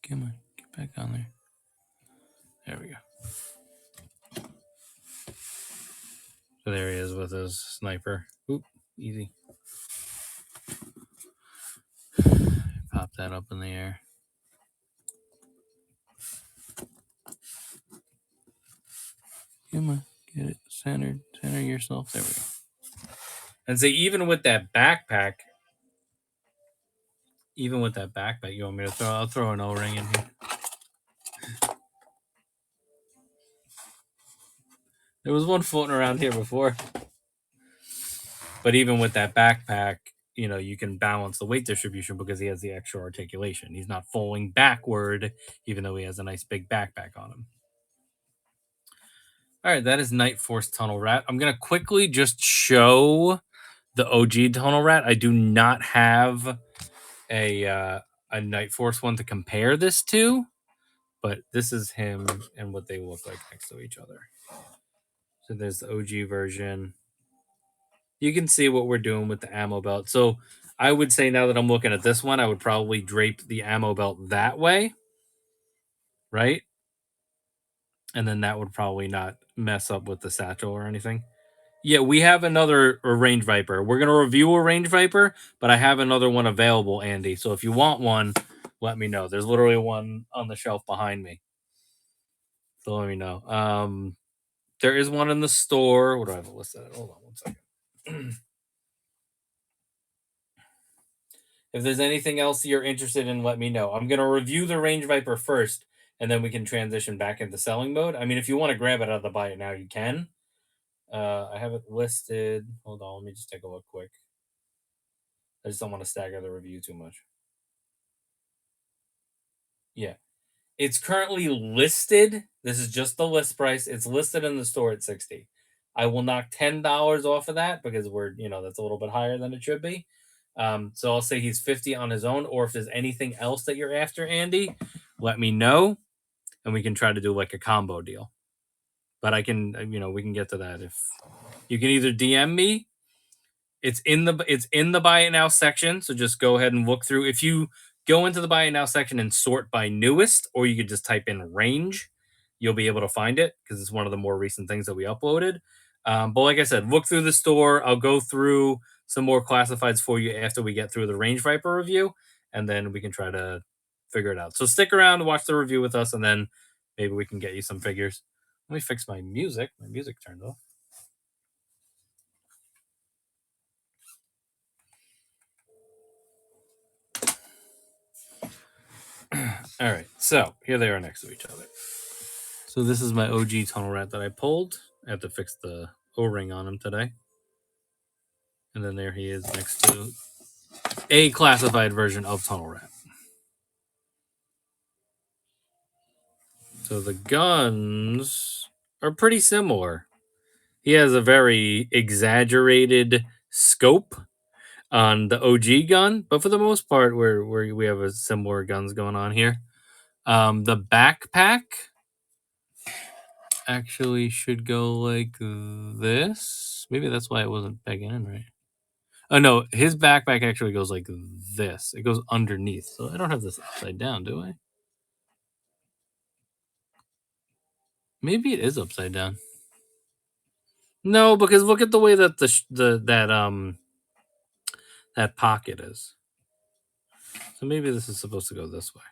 A: Come on, get back on there. There we go. So there he is with his sniper. Oop, easy. Pop that up in the air. Come on, get it centered. Center yourself. There we go. And say, even with that backpack, you want me to throw? I'll throw an O-ring in here. There was one floating around here before. But even with that backpack, you can balance the weight distribution because he has the extra articulation. He's not falling backward, even though he has a nice big backpack on him. All right, that is NightForce Tunnel Rat. I'm going to quickly just show the OG Tunnel Rat. I do not have a NightForce one to compare this to, but this is him and what they look like next to each other. So there's the OG version. You can see what we're doing with the ammo belt. So I would say, now that I'm looking at this one, I would probably drape the ammo belt that way, right? And then that would probably not mess up with the satchel or anything. Yeah, we have another Range Viper. We're going to review a Range Viper, but I have another one available, Andy. So if you want one, let me know. There's literally one on the shelf behind me. So let me know. There is one in the store. What do I have listed? Hold on one second. If there's anything else you're interested in, let me know. I'm going to review the Range Viper first, and then we can transition back into selling mode. I mean, if you want to grab it out of the buy it now, you can. I have it listed. Hold on, let me just take a look quick. I just don't want to stagger the review too much. Yeah. It's currently listed. This is just the list price. It's listed in the store at $60. I will knock $10 off of that because that's a little bit higher than it should be. So I'll say he's $50 on his own, or if there's anything else that you're after, Andy, let me know, and we can try to do like a combo deal. But I can, we can get to that. If you can either DM me, it's in the buy it now section. So just go ahead and look through. If you go into the buy it now section and sort by newest, or you could just type in range, you'll be able to find it because it's one of the more recent things that we uploaded. But like I said, look through the store. I'll go through some more classifieds for you after we get through the Range Viper review, and then we can try to figure it out. So stick around and watch the review with us, and then maybe we can get you some figures. Let me fix my music. My music turned off. All right, so here they are next to each other. So this is my OG Tunnel Rat that I pulled. I have to fix the O-ring on him today. And then there he is next to a classified version of Tunnel Rat. So the guns are pretty similar. He has a very exaggerated scope on the OG gun, but for the most part, we have a similar guns going on here. The backpack actually should go like this. Maybe that's why it wasn't pegging in right. Oh no, his backpack actually goes like this. It goes underneath. So I don't have this upside down, do I? Maybe it is upside down. No, because look at the way that that pocket is. So maybe this is supposed to go this way.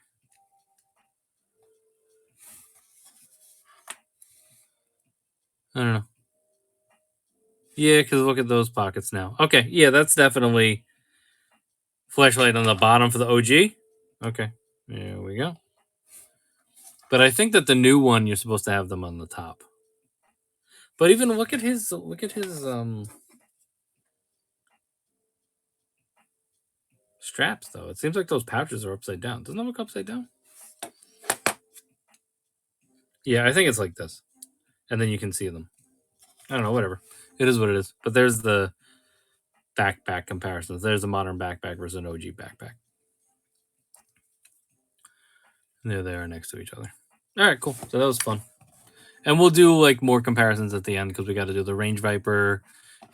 A: I don't know. Yeah, because look at those pockets now. Okay, yeah, that's definitely flashlight on the bottom for the OG. Okay, there we go. But I think that the new one you're supposed to have them on the top. But even look at his straps though. It seems like those pouches are upside down. Doesn't that look upside down? Yeah, I think it's like this. And then you can see them. I don't know, whatever. It is what it is. But there's the backpack comparisons. There's a modern backpack versus an OG backpack. And there they are next to each other. All right, cool. So that was fun. And we'll do like more comparisons at the end because we got to do the Range Viper,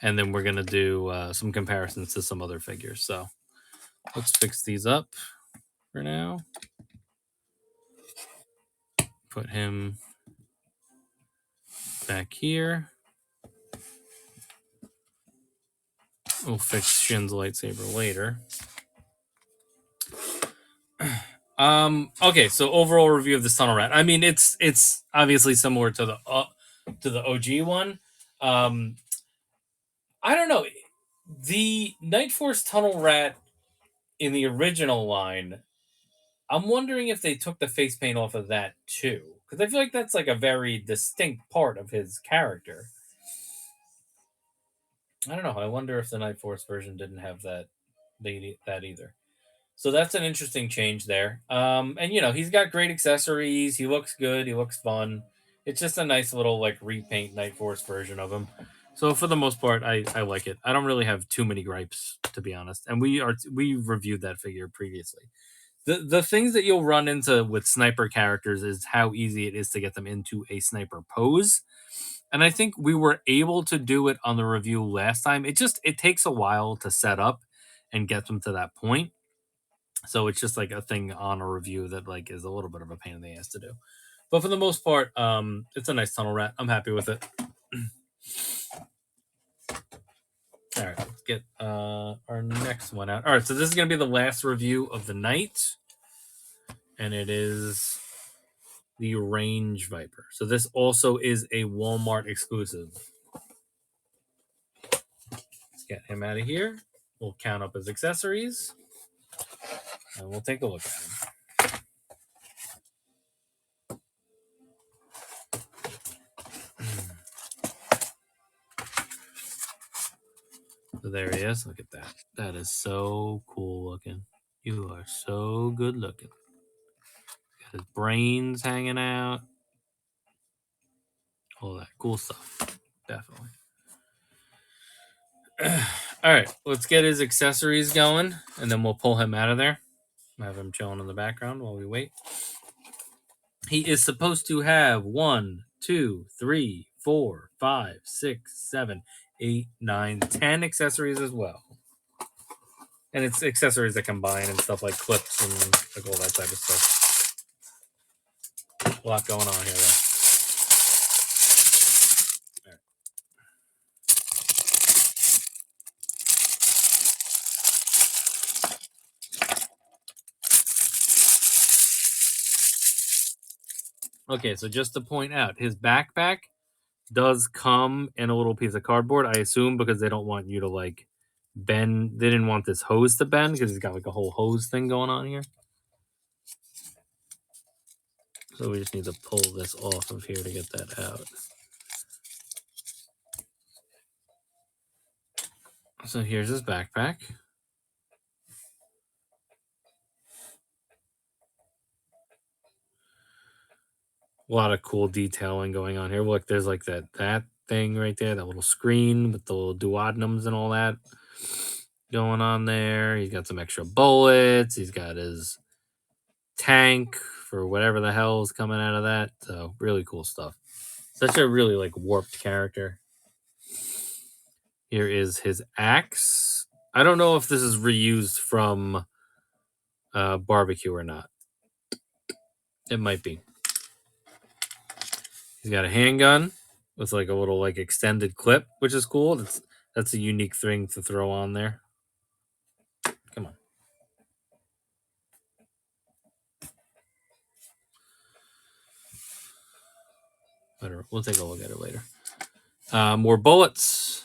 A: and then we're gonna do some comparisons to some other figures. So let's fix these up for now. Put him back here. We'll fix Shin's lightsaber later. Okay, so overall review of this tunnel rat. I mean, it's obviously similar to the OG one. I don't know. The NightForce tunnel rat in the original line, I'm wondering if they took the face paint off of that too, because I feel like that's like a very distinct part of his character. I don't know. I wonder if the NightForce version didn't have that either. So that's an interesting change there. And he's got great accessories. He looks good. He looks fun. It's just a nice little like repaint NightForce version of him. So for the most part, I like it. I don't really have too many gripes, to be honest. And we reviewed that figure previously. The things that you'll run into with sniper characters is how easy it is to get them into a sniper pose. And I think we were able to do it on the review last time. It takes a while to set up and get them to that point. So it's just like a thing on a review that like is a little bit of a pain in the ass to do. But for the most part, it's a nice tunnel rat. I'm happy with it. All right, let's get our next one out. All right, so this is going to be the last review of the night. And it is the Range Viper. So this also is a Walmart exclusive. Let's get him out of here. We'll count up his accessories. And we'll take a look at him. So there he is. Look at that. That is so cool looking. You are so good looking. Got his brains hanging out. All that cool stuff. Definitely. All right, let's get his accessories going, and then we'll pull him out of there. Have him chilling in the background while we wait. He is supposed to have 1, 2, 3, 4, 5, 6, 7, 8, 9, 10 accessories as well. And it's accessories that combine and stuff like clips and like all that type of stuff. A lot going on here, though. Okay, so just to point out, his backpack does come in a little piece of cardboard, I assume, because they don't want you to like bend. They didn't want this hose to bend because he's got like a whole hose thing going on here. So we just need to pull this off of here to get that out. So here's his backpack. A lot of cool detailing going on here. Look, there's like that thing right there, that little screen with the little duodenums and all that going on there. He's got some extra bullets. He's got his tank for whatever the hell is coming out of that. So really cool stuff. Such a really like warped character. Here is his axe. I don't know if this is reused from barbecue or not. It might be. He's got a handgun with like a little like extended clip, which is cool. That's a unique thing to throw on there. Come on. Whatever. We'll take a look at it later. More bullets.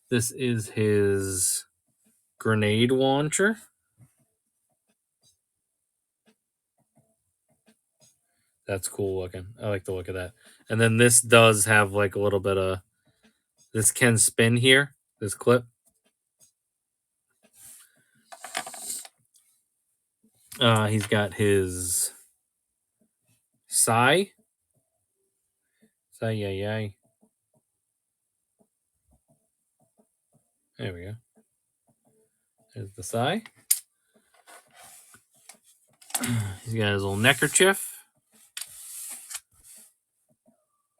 A: This is his grenade launcher. That's cool looking. I like the look of that. And then this does have like a little bit of, this can spin here, this clip. He's got his Sai. Sai. There we go. There's the Sai. He's got his little neckerchief.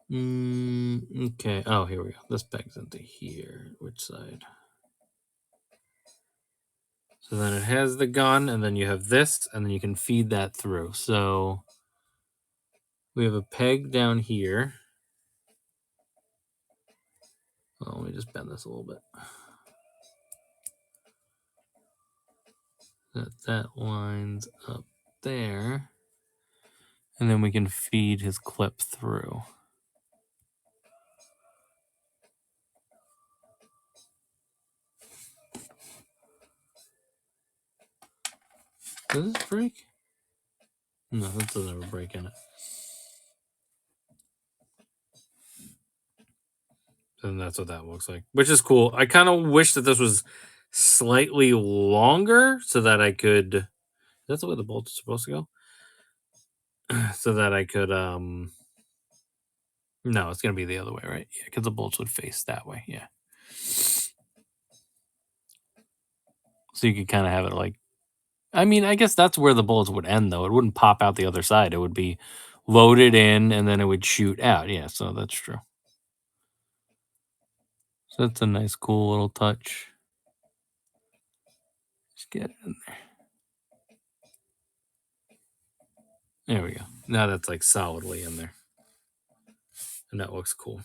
A: Okay. Oh, here we go. This pegs into here. Which side? So then it has the gun, and then you have this, and then you can feed that through. So we have a peg down here. Oh, let me just bend this a little bit. That lines up there. And then we can feed his clip through. Does this break? No, that doesn't have a break in it. And that's what that looks like, which is cool. I kind of wish that this was slightly longer so that I could... That's the way the bolt is supposed to go? So that I could... No, it's going to be the other way, right? Yeah, because the bolts would face that way, yeah. So you could kind of have it like... I mean, I guess that's where the bullets would end, though. It wouldn't pop out the other side. It would be loaded in, and then it would shoot out. Yeah, so that's true. So that's a nice, cool little touch. Just get it in there. There we go. Now that's like solidly in there. And that looks cool.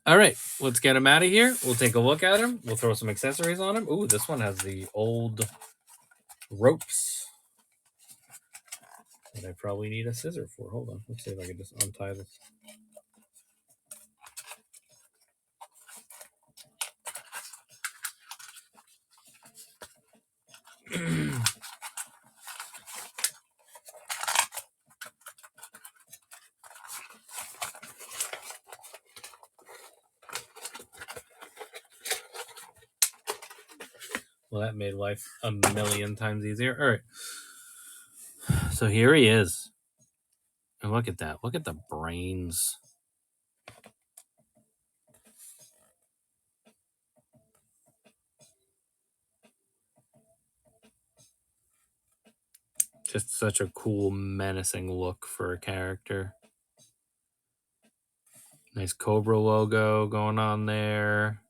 A: All right, let's get him out of here. We'll take a look at him. We'll throw some accessories on him. Ooh, this one has the old ropes that I probably need a scissor for. Hold on. Let's see if I can just untie this. Well, that made life a million times easier. All right. So here he is. And look at that. Look at the brains. Just such a cool, menacing look for a character. Nice Cobra logo going on there.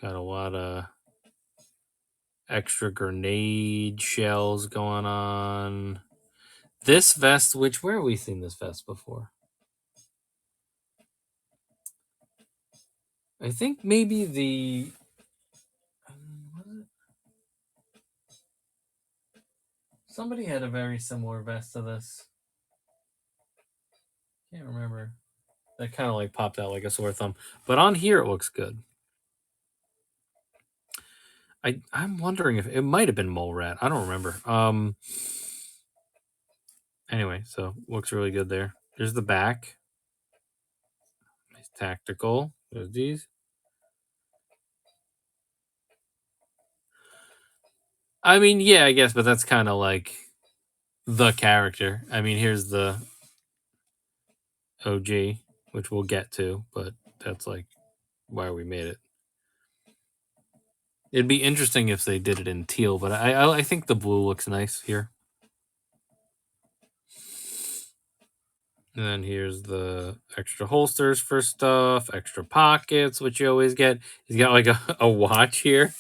A: Got a lot of extra grenade shells going on. This vest, where have we seen this vest before? I think maybe the... what is it? Somebody had a very similar vest to this. Can't remember. That kind of like popped out like a sore thumb. But on here, it looks good. I'm wondering if it might have been Mole Rat. I don't remember. Anyway, so looks really good there. There's the back. Nice tactical. There's these. I mean, yeah, I guess, but that's kind of like the character. I mean, here's the OG, which we'll get to, but that's like why we made it. It'd be interesting if they did it in teal, but I think the blue looks nice here. And then here's the extra holsters for stuff, extra pockets, which you always get. He's got like a watch here.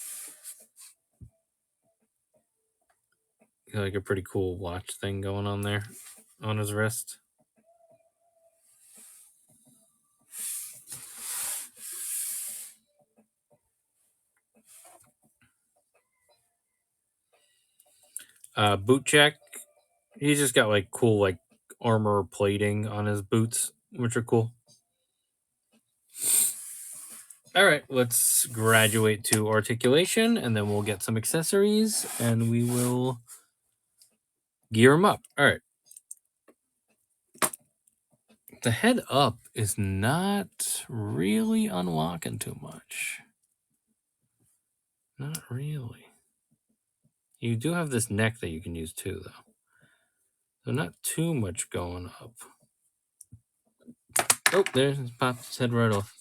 A: Like a pretty cool watch thing going on there on his wrist. Boot check. He's just got like cool like armor plating on his boots, which are cool. All right, let's graduate to articulation, and then we'll get some accessories, and we will gear him up. All right. The head up is not really unlocking too much. Not really. You do have this neck that you can use too, though. So not too much going up. Oh, there's popped his head right off.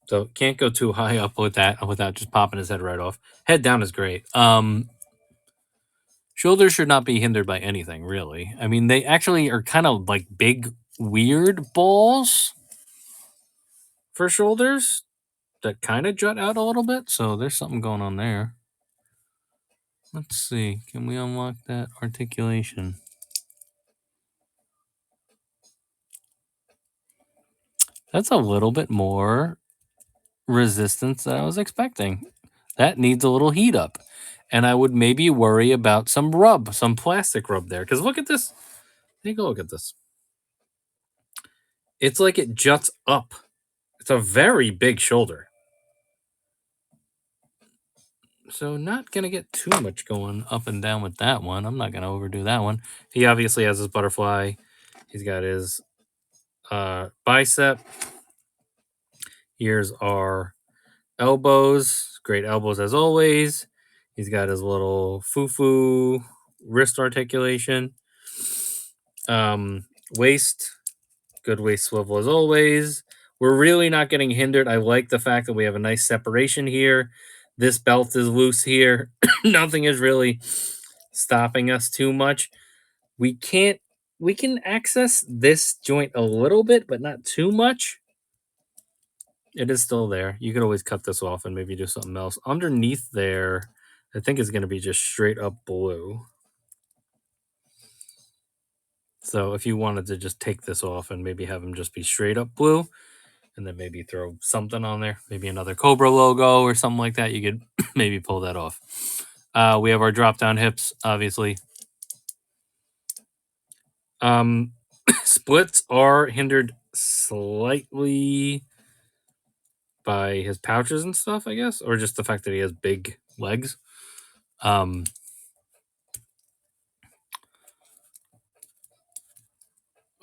A: So can't go too high up with that without just popping his head right off. Head down is great. Shoulders should not be hindered by anything, really. I mean, they actually are kind of like big, weird balls for shoulders that kind of jut out a little bit. So there's something going on there. Let's see. Can we unlock that articulation? That's a little bit more resistance than I was expecting. That needs a little heat up. And I would maybe worry about some rub, some plastic rub there. Because look at this. Take a look at this. It's like it juts up. It's a very big shoulder. So not going to get too much going up and down with that one. I'm not going to overdo that one. He obviously has his butterfly. He's got his bicep. Here's our elbows. Great elbows as always. He's got his little foo-foo wrist articulation. Waist. Good waist swivel as always. We're really not getting hindered. I like the fact that we have a nice separation here. This belt is loose here. Nothing is really stopping us too much. We can access this joint a little bit, but not too much. It is still there. You could always cut this off and maybe do something else. Underneath there, I think it's going to be just straight up blue. So if you wanted to just take this off and maybe have him just be straight up blue, and then maybe throw something on there, maybe another Cobra logo or something like that, you could maybe pull that off. We have our drop down hips, obviously. Splits are hindered slightly by his pouches and stuff, I guess, or just the fact that he has big legs.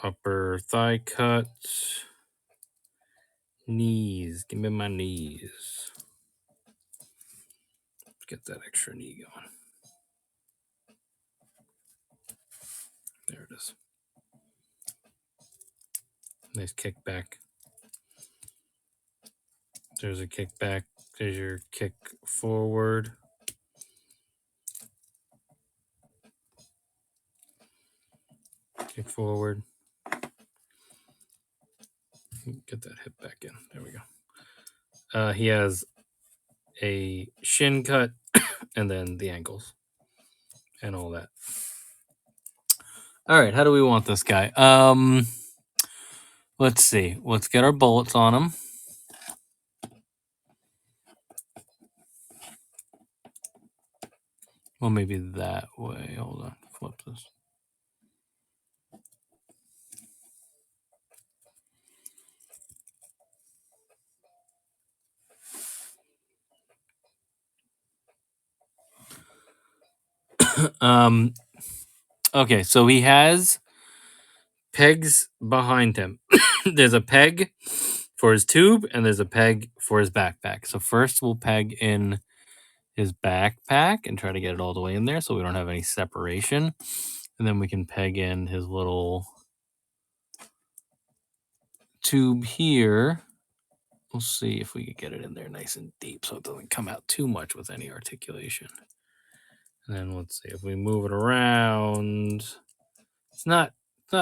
A: Upper thigh cut. Knees. Give me my knees. Let's get that extra knee going. There it is. Nice kickback. There's a kickback. There's your kick forward. Kick forward. Get that hip back in. There we go. He has a shin cut and then the ankles and all that. All right, how do we want this guy? Let's see. Let's get our bullets on him. Well, maybe that way. Hold on. Flip this. Okay, so he has pegs behind him. There's a peg for his tube and there's a peg for his backpack. So first we'll peg in his backpack and try to get it all the way in there so we don't have any separation. And then we can peg in his little tube here. We'll see if we can get it in there nice and deep so it doesn't come out too much with any articulation. And then let's see if we move it around. It's not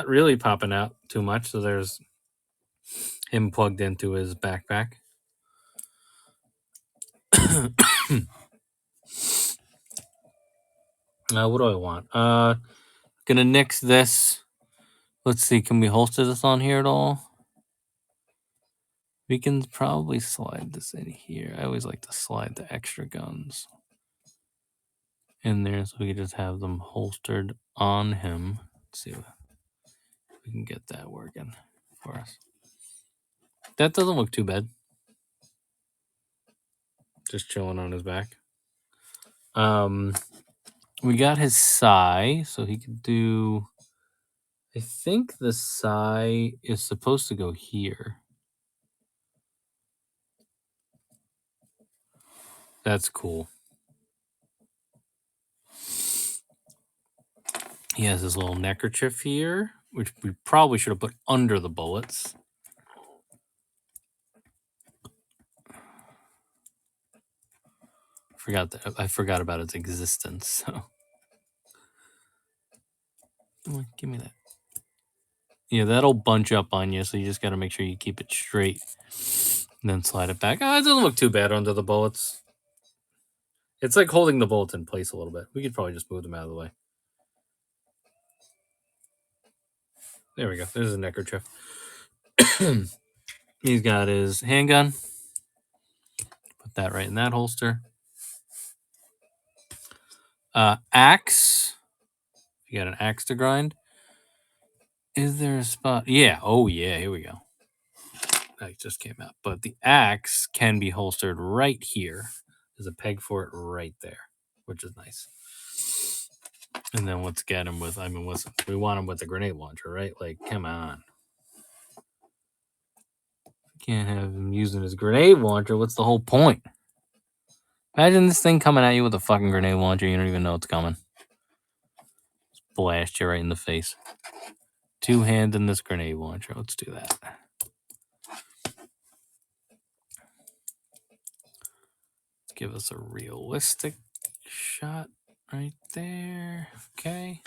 A: really popping out too much. So there's him plugged into his backpack. What do I want? Gonna nix this. Let's see, can we holster this on here at all? We can probably slide this in here. I always like to slide the extra guns in there so we can just have them holstered on him. Let's see if we can get that working for us. That doesn't look too bad. Just chilling on his back. We got his sai, so he could do. I think the sai is supposed to go here. That's cool. He has his little neckerchief here, which we probably should have put under the bullets. I forgot about its existence. So, give me that. Yeah, that'll bunch up on you, so you just got to make sure you keep it straight, and then slide it back. It doesn't look too bad under the bullets. It's like holding the bullets in place a little bit. We could probably just move them out of the way. There we go. There's a neckerchief. He's got his handgun. Put that right in that holster. Axe. You got an axe to grind. Is there a spot? Yeah. Oh, yeah. Here we go. That just came out. But the axe can be holstered right here. There's a peg for it right there, which is nice. And then let's get him with, listen, we want him with a grenade launcher, right? Like, come on. Can't have him using his grenade launcher. What's the whole point? Imagine this thing coming at you with a fucking grenade launcher. You don't even know it's coming. Just blast you right in the face. 2 hands in this grenade launcher. Let's do that. Let's give us a realistic shot right there. Okay.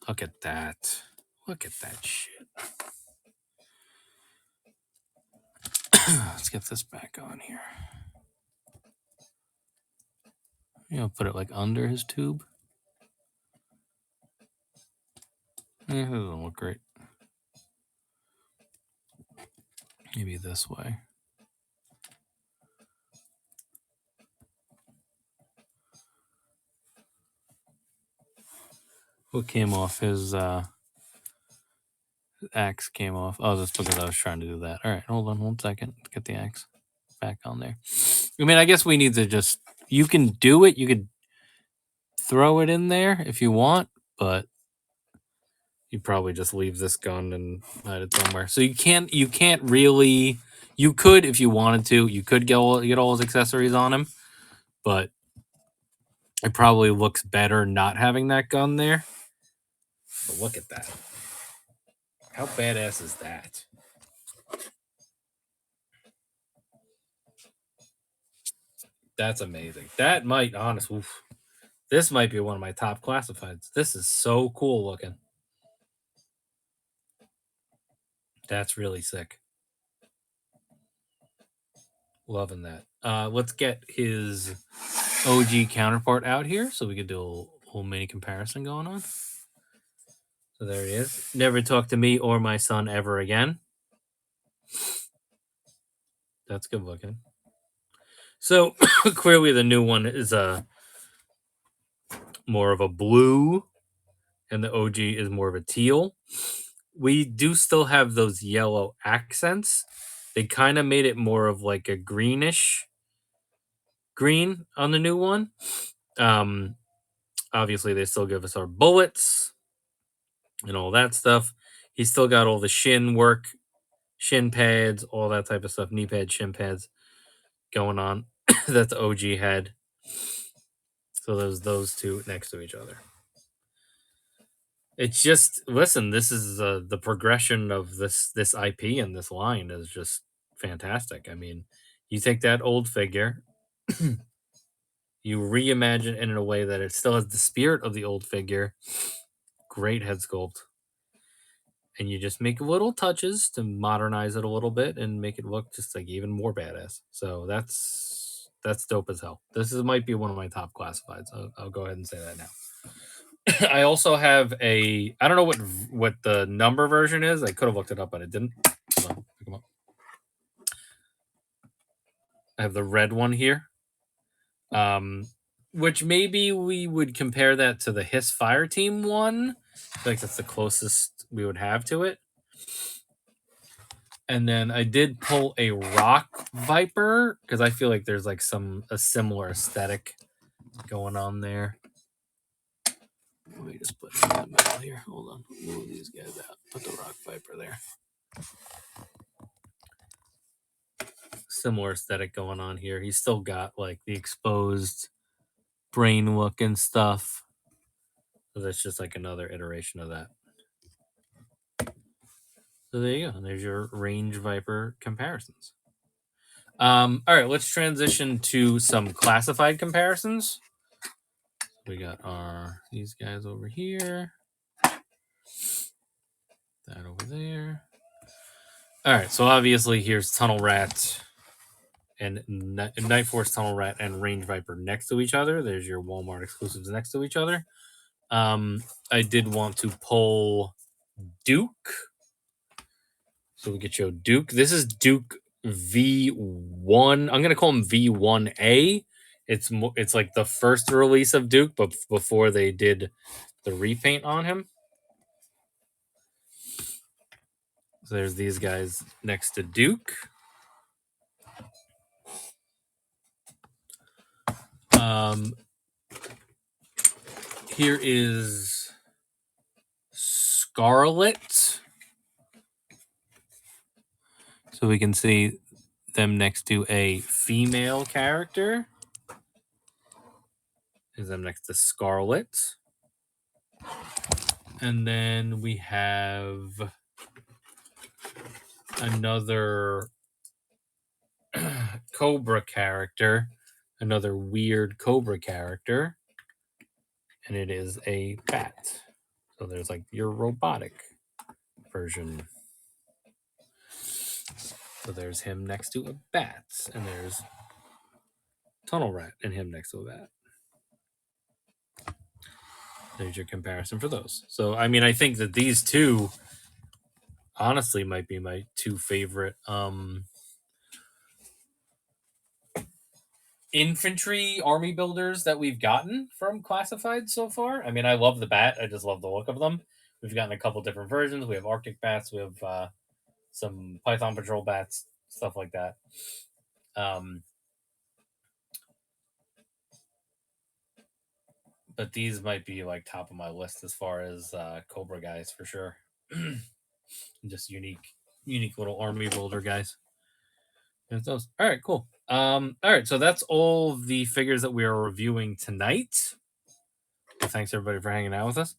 A: Look at that. Look at that shit. Let's get this back on here. Put it like under his tube. Yeah, it doesn't look great. Maybe this way. What came off? His axe came off. Oh, that's because I was trying to do that. All right, hold on 1 second. Let's get the axe back on there. I guess we need to just... You can do it. You could throw it in there if you want, but you probably just leave this gun and hide it somewhere. So you can't really... You could, if you wanted to, you could get all his accessories on him, but it probably looks better not having that gun there. But look at that. How badass is that? That's amazing. That might, honestly, this might be one of my top classifieds. This is so cool looking. That's really sick. Loving that. Let's get his OG counterpart out here so we could do a whole mini comparison going on. So there he is. Never talk to me or my son ever again. That's good looking. So clearly the new one is more of a blue, and the OG is more of a teal. We do still have those yellow accents. They kind of made it more of like a greenish green on the new one. Obviously, they still give us our bullets and all that stuff. He's still got all the shin work, shin pads, all that type of stuff, knee pads, shin pads going on. That the OG had. So there's those two next to each other. It's just, listen, this is the progression of this IP and this line is just fantastic. You take that old figure, you reimagine it in a way that it still has the spirit of the old figure, great head sculpt, and you just make little touches to modernize it a little bit and make it look just like even more badass. So that's That's dope as hell. Might be one of my top classifieds. I'll go ahead and say that now. I also have I don't know what the number version is. I could have looked it up, but I didn't. Hold on, pick them up. I have the red one here. Which maybe we would compare that to the Hiss Fire Team one. I feel like that's the closest we would have to it. And then I did pull a Rock Viper because I feel like there's like a similar aesthetic going on there. Let me just put it in the middle here. Hold on. Move these guys out. Put the Rock Viper there. Similar aesthetic going on here. He's still got like the exposed brain look and stuff. So that's just like another iteration of that. So there you go. There's your Range Viper comparisons. All right, let's transition to some classified comparisons. We got these guys over here. That over there. All right, so obviously here's Tunnel Rat and NightForce, Tunnel Rat, and Range Viper next to each other. There's your Walmart exclusives next to each other. I did want to pull Duke. So we get you Duke. This is Duke V1. I'm gonna call him V1A. It's like the first release of Duke, but before they did the repaint on him. So there's these guys next to Duke. Here is Scarlet. So we can see them next to a female character. Is them next to Scarlet. And then we have another Cobra character, another weird Cobra character, and it is a bat. So there's like your robotic version. So there's him next to a bat, and there's Tunnel Rat and him next to a bat. There's your comparison for those. So I mean, I think that these two honestly might be my two favorite infantry army builders that we've gotten from classified so far. I mean, I love the bat. I just love the look of them. We've gotten a couple different versions. We have Arctic bats. We have some Python Patrol bats, stuff like that. But these might be like top of my list as far as Cobra guys for sure. Just unique little army builder guys. There's those. All right, cool. All right, so that's all the figures that we are reviewing tonight. Well, thanks everybody for hanging out with us.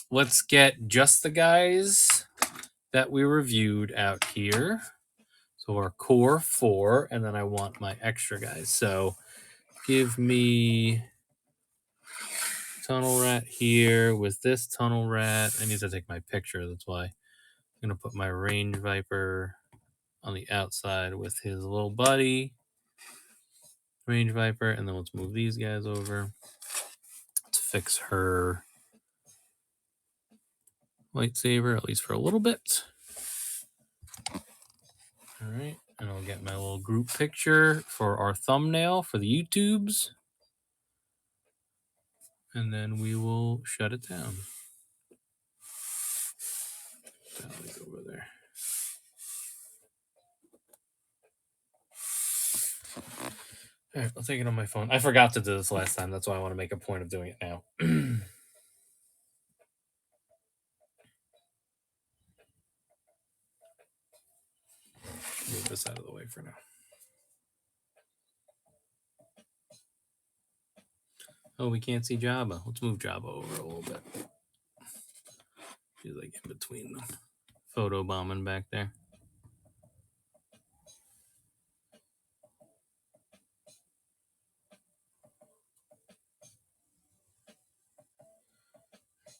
A: Let's get just the guys that we reviewed out here. So our core 4, and then I want my extra guys. So give me Tunnel Rat here with this Tunnel Rat. I need to take my picture, that's why. I'm gonna put my Range Viper on the outside with his little buddy. Range Viper, and then let's move these guys over. Let's fix her lightsaber, at least for a little bit. All right, and I'll get my little group picture for our thumbnail for the YouTubes. And then we will shut it down. Over there. All right, I'll take it on my phone. I forgot to do this last time. That's why I want to make a point of doing it now. Move this out of the way for now. Oh, we can't see Jabba. Let's move Jabba over a little bit. She's like in between them. Photo bombing back there.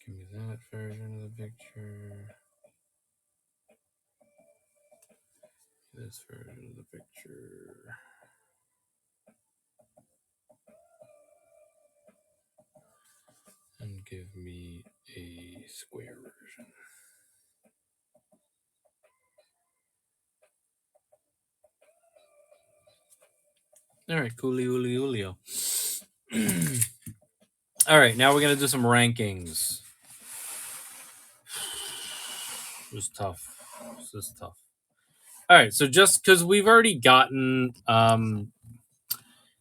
A: Give me that version of the picture. This version of the picture. Give me a square version. All right, Julio. All right, now we're gonna do some rankings. This is tough. This is tough. All right, so just because we've already gotten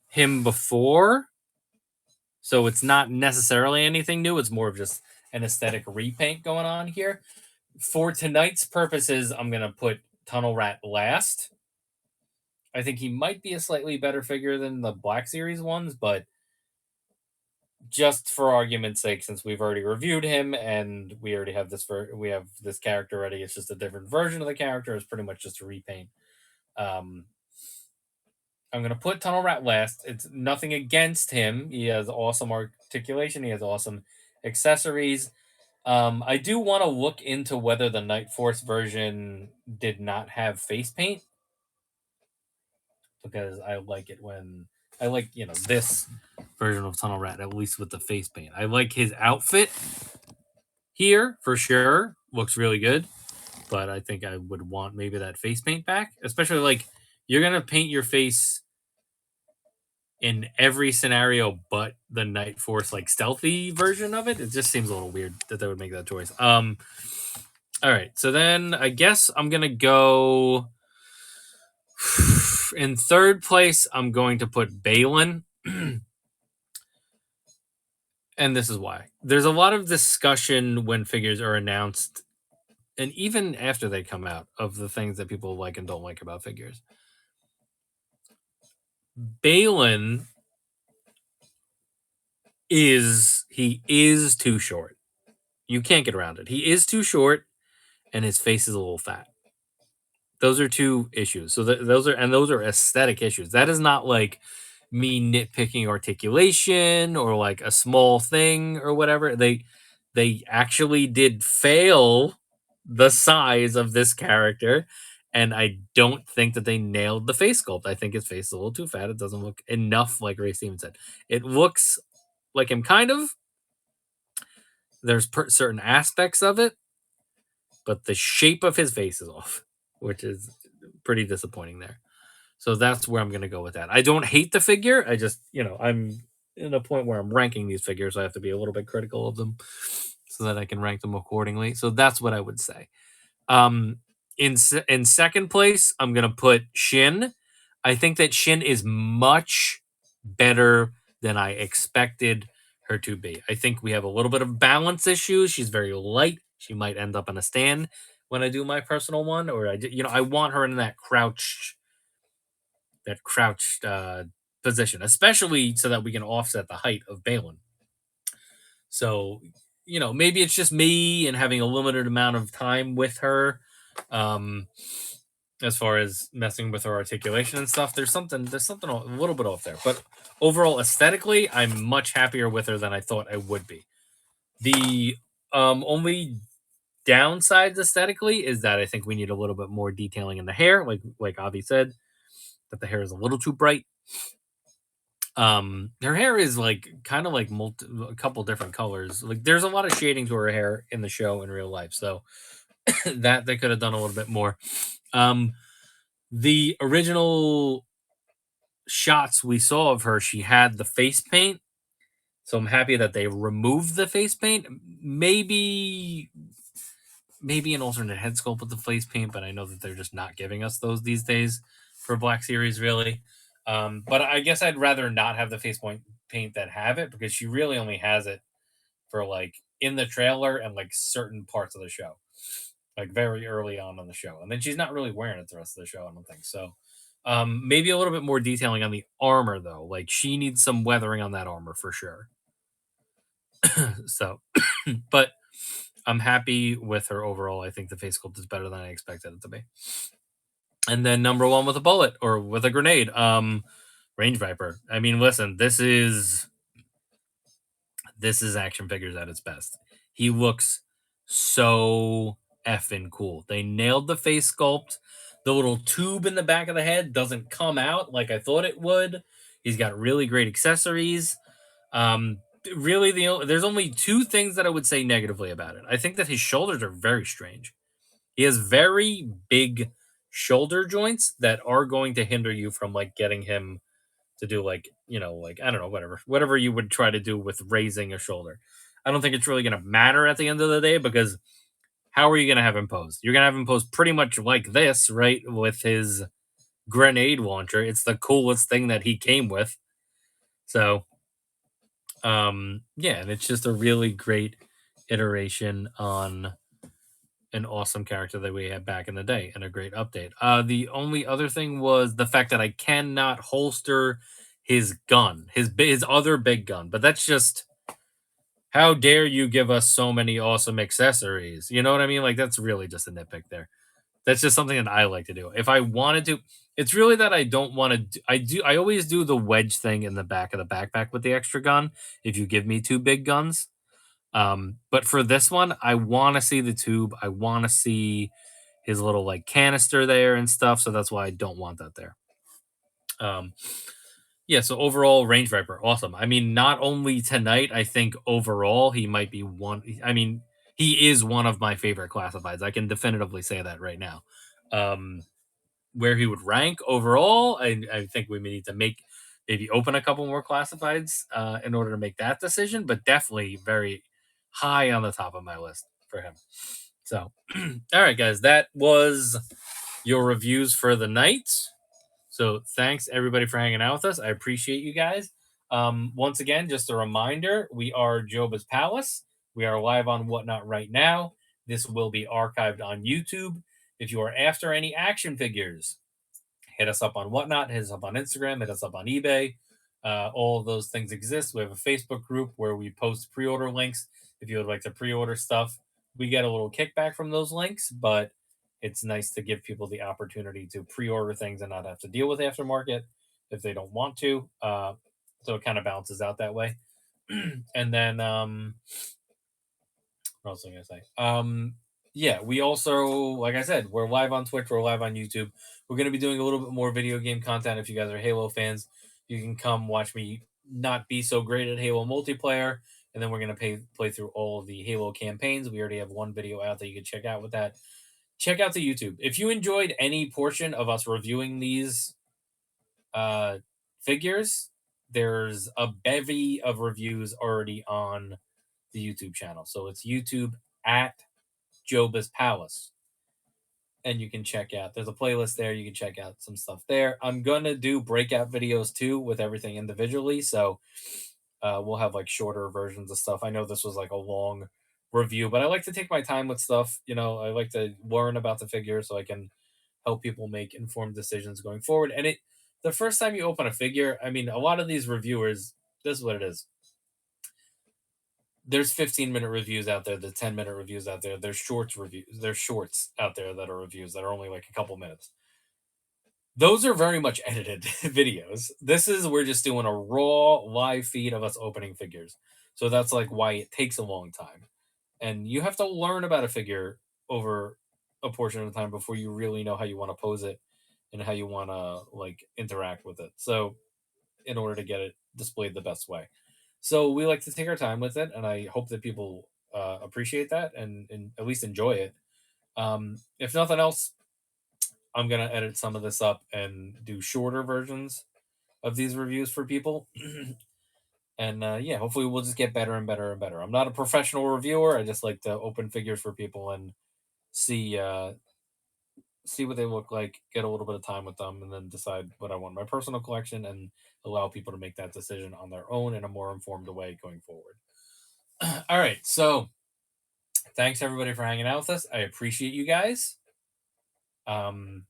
A: him before, so it's not necessarily anything new. It's more of just an aesthetic repaint going on here. For tonight's purposes, I'm gonna put Tunnel Rat last. I think he might be a slightly better figure than the Black Series ones, but just for argument's sake, since we've already reviewed him and we already have we have this character already, it's just a different version of the character. It's pretty much just a repaint. I'm gonna put Tunnel Rat last. It's nothing against him. He has awesome articulation. He has awesome accessories. I do want to look into whether the NightForce version did not have face paint, because I like it when I like, this version of Tunnel Rat, at least with the face paint. I like his outfit here for sure. Looks really good. But I think I would want maybe that face paint back. Especially like you're gonna paint your face in every scenario but the NightForce like stealthy version of it. It just seems a little weird that they would make that choice. All right, so then I guess I'm gonna go in third place. I'm going to put Baylan. And this is why. There's a lot of discussion when figures are announced, and even after they come out, of the things that people like and don't like about figures. Baylan is too short. You can't get around it. He is too short, and his face is a little fat. Those are two issues. So those are aesthetic issues. That is not like me nitpicking articulation or like a small thing or whatever. They actually did fail the size of this character, and I don't think that they nailed the face sculpt. I think his face is a little too fat. It doesn't look enough like Ray Stevens said. It looks like him kind of. There's certain aspects of it, but the shape of his face is off, which is pretty disappointing there. So that's where I'm going to go with that. I don't hate the figure. I just, I'm in a point where I'm ranking these figures. So I have to be a little bit critical of them so that I can rank them accordingly. So that's what I would say. In second place, I'm going to put Shin. I think that Shin is much better than I expected her to be. I think we have a little bit of balance issues. She's very light. She might end up on a stand when I do my personal one, or I want her in that crouched position, especially so that we can offset the height of Baylan. So, maybe it's just me and having a limited amount of time with her. As far as messing with her articulation and stuff, there's something a little bit off there. But overall, aesthetically, I'm much happier with her than I thought I would be. The only downsides aesthetically is that I think we need a little bit more detailing in the hair, like Avi said, that the hair is a little too bright. Her hair is like kind of like a couple different colors. Like there's a lot of shading to her hair in the show in real life, so that they could have done a little bit more. The original shots we saw of her, she had the face paint, so I'm happy that they removed the face paint. Maybe an alternate head sculpt with the face paint, but I know that they're just not giving us those these days for Black Series, really. But I guess I'd rather not have the face paint that have it, because she really only has it for like in the trailer and like certain parts of the show, like very early on the show, and then she's not really wearing it the rest of the show, I don't think so. Maybe a little bit more detailing on the armor though. Like she needs some weathering on that armor for sure. So, but I'm happy with her overall. I think the face sculpt is better than I expected it to be. And then number one with a bullet or with a grenade, Range Viper. I mean, listen, this is action figures at its best. He looks so effing cool. They nailed the face sculpt. The little tube in the back of the head doesn't come out like I thought it would. He's got really great accessories. really there's only two things that I would say negatively about it. I think that his shoulders are very strange. He has very big shoulder joints that are going to hinder you from like getting him to do like, like I don't know, whatever you would try to do with raising a shoulder. I don't think it's really going to matter at the end of the day because how are you going to have him posed? You're going to have him posed pretty much like this, right? With his grenade launcher. It's the coolest thing that he came with. So, yeah, and it's just a really great iteration on an awesome character that we had back in the day and a great update. The only other thing was the fact that I cannot holster his gun, his other big gun, but that's just how dare you give us so many awesome accessories? You know what I mean? Like that's really just a nitpick there. That's just something that I like to do. If I wanted to, it's really that I don't want to. I always do the wedge thing in the back of the backpack with the extra gun. If you give me two big guns, but for this one, I want to see the tube. I want to see his little like canister there and stuff. So that's why I don't want that there. Um, yeah. So overall, Range Viper, awesome. I mean, not only tonight, I think overall he might be one. I mean, he is one of my favorite classifieds. I can definitively say that right now. Where he would rank overall, I think we may need to maybe open a couple more classifieds in order to make that decision, but definitely very high on the top of my list for him. So, all right, guys, that was your reviews for the night. So, thanks everybody for hanging out with us. I appreciate you guys. Once again, just a reminder, we are Joba's Palace. We are live on Whatnot right now. This will be archived on YouTube. If you are after any action figures, hit us up on Whatnot, hit us up on Instagram, hit us up on eBay. All of those things exist. We have a Facebook group where we post pre-order links. If you would like to pre-order stuff, we get a little kickback from those links, but it's nice to give people the opportunity to pre-order things and not have to deal with aftermarket if they don't want to. So it kind of balances out that way. And then what else am I gonna say? Yeah, we also, like I said, we're live on Twitch, we're live on YouTube. We're gonna be doing a little bit more video game content. If you guys are Halo fans, you can come watch me not be so great at Halo multiplayer, and then we're gonna play through all of the Halo campaigns. We already have one video out that you can check out with that. Check out the YouTube. If you enjoyed any portion of us reviewing these figures, there's a bevy of reviews already on the YouTube channel. So it's YouTube at Joba's Palace. And you can check out, there's a playlist there. You can check out some stuff there. I'm going to do breakout videos too with everything individually. So we'll have like shorter versions of stuff. I know this was like a long review, but I like to take my time with stuff. I like to learn about the figure so I can help people make informed decisions going forward. And the first time you open a figure, I mean, a lot of these reviewers, this is what it is. There's 15-minute reviews out there, the 10-minute reviews out there. There's shorts reviews. There's shorts out there that are reviews that are only like a couple minutes. Those are very much edited videos. We're just doing a raw live feed of us opening figures. So that's like why it takes a long time. And you have to learn about a figure over a portion of the time before you really know how you want to pose it and how you want to like interact with it. So in order to get it displayed the best way. So we like to take our time with it, and I hope that people appreciate that and at least enjoy it. If nothing else, I'm gonna edit some of this up and do shorter versions of these reviews for people. And yeah, hopefully we'll just get better and better and better. I'm not a professional reviewer. I just like to open figures for people and see what they look like, get a little bit of time with them, and then decide what I want in my personal collection and allow people to make that decision on their own in a more informed way going forward. All right. So thanks everybody for hanging out with us. I appreciate you guys. And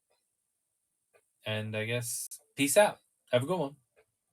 A: I guess peace out. Have a good one.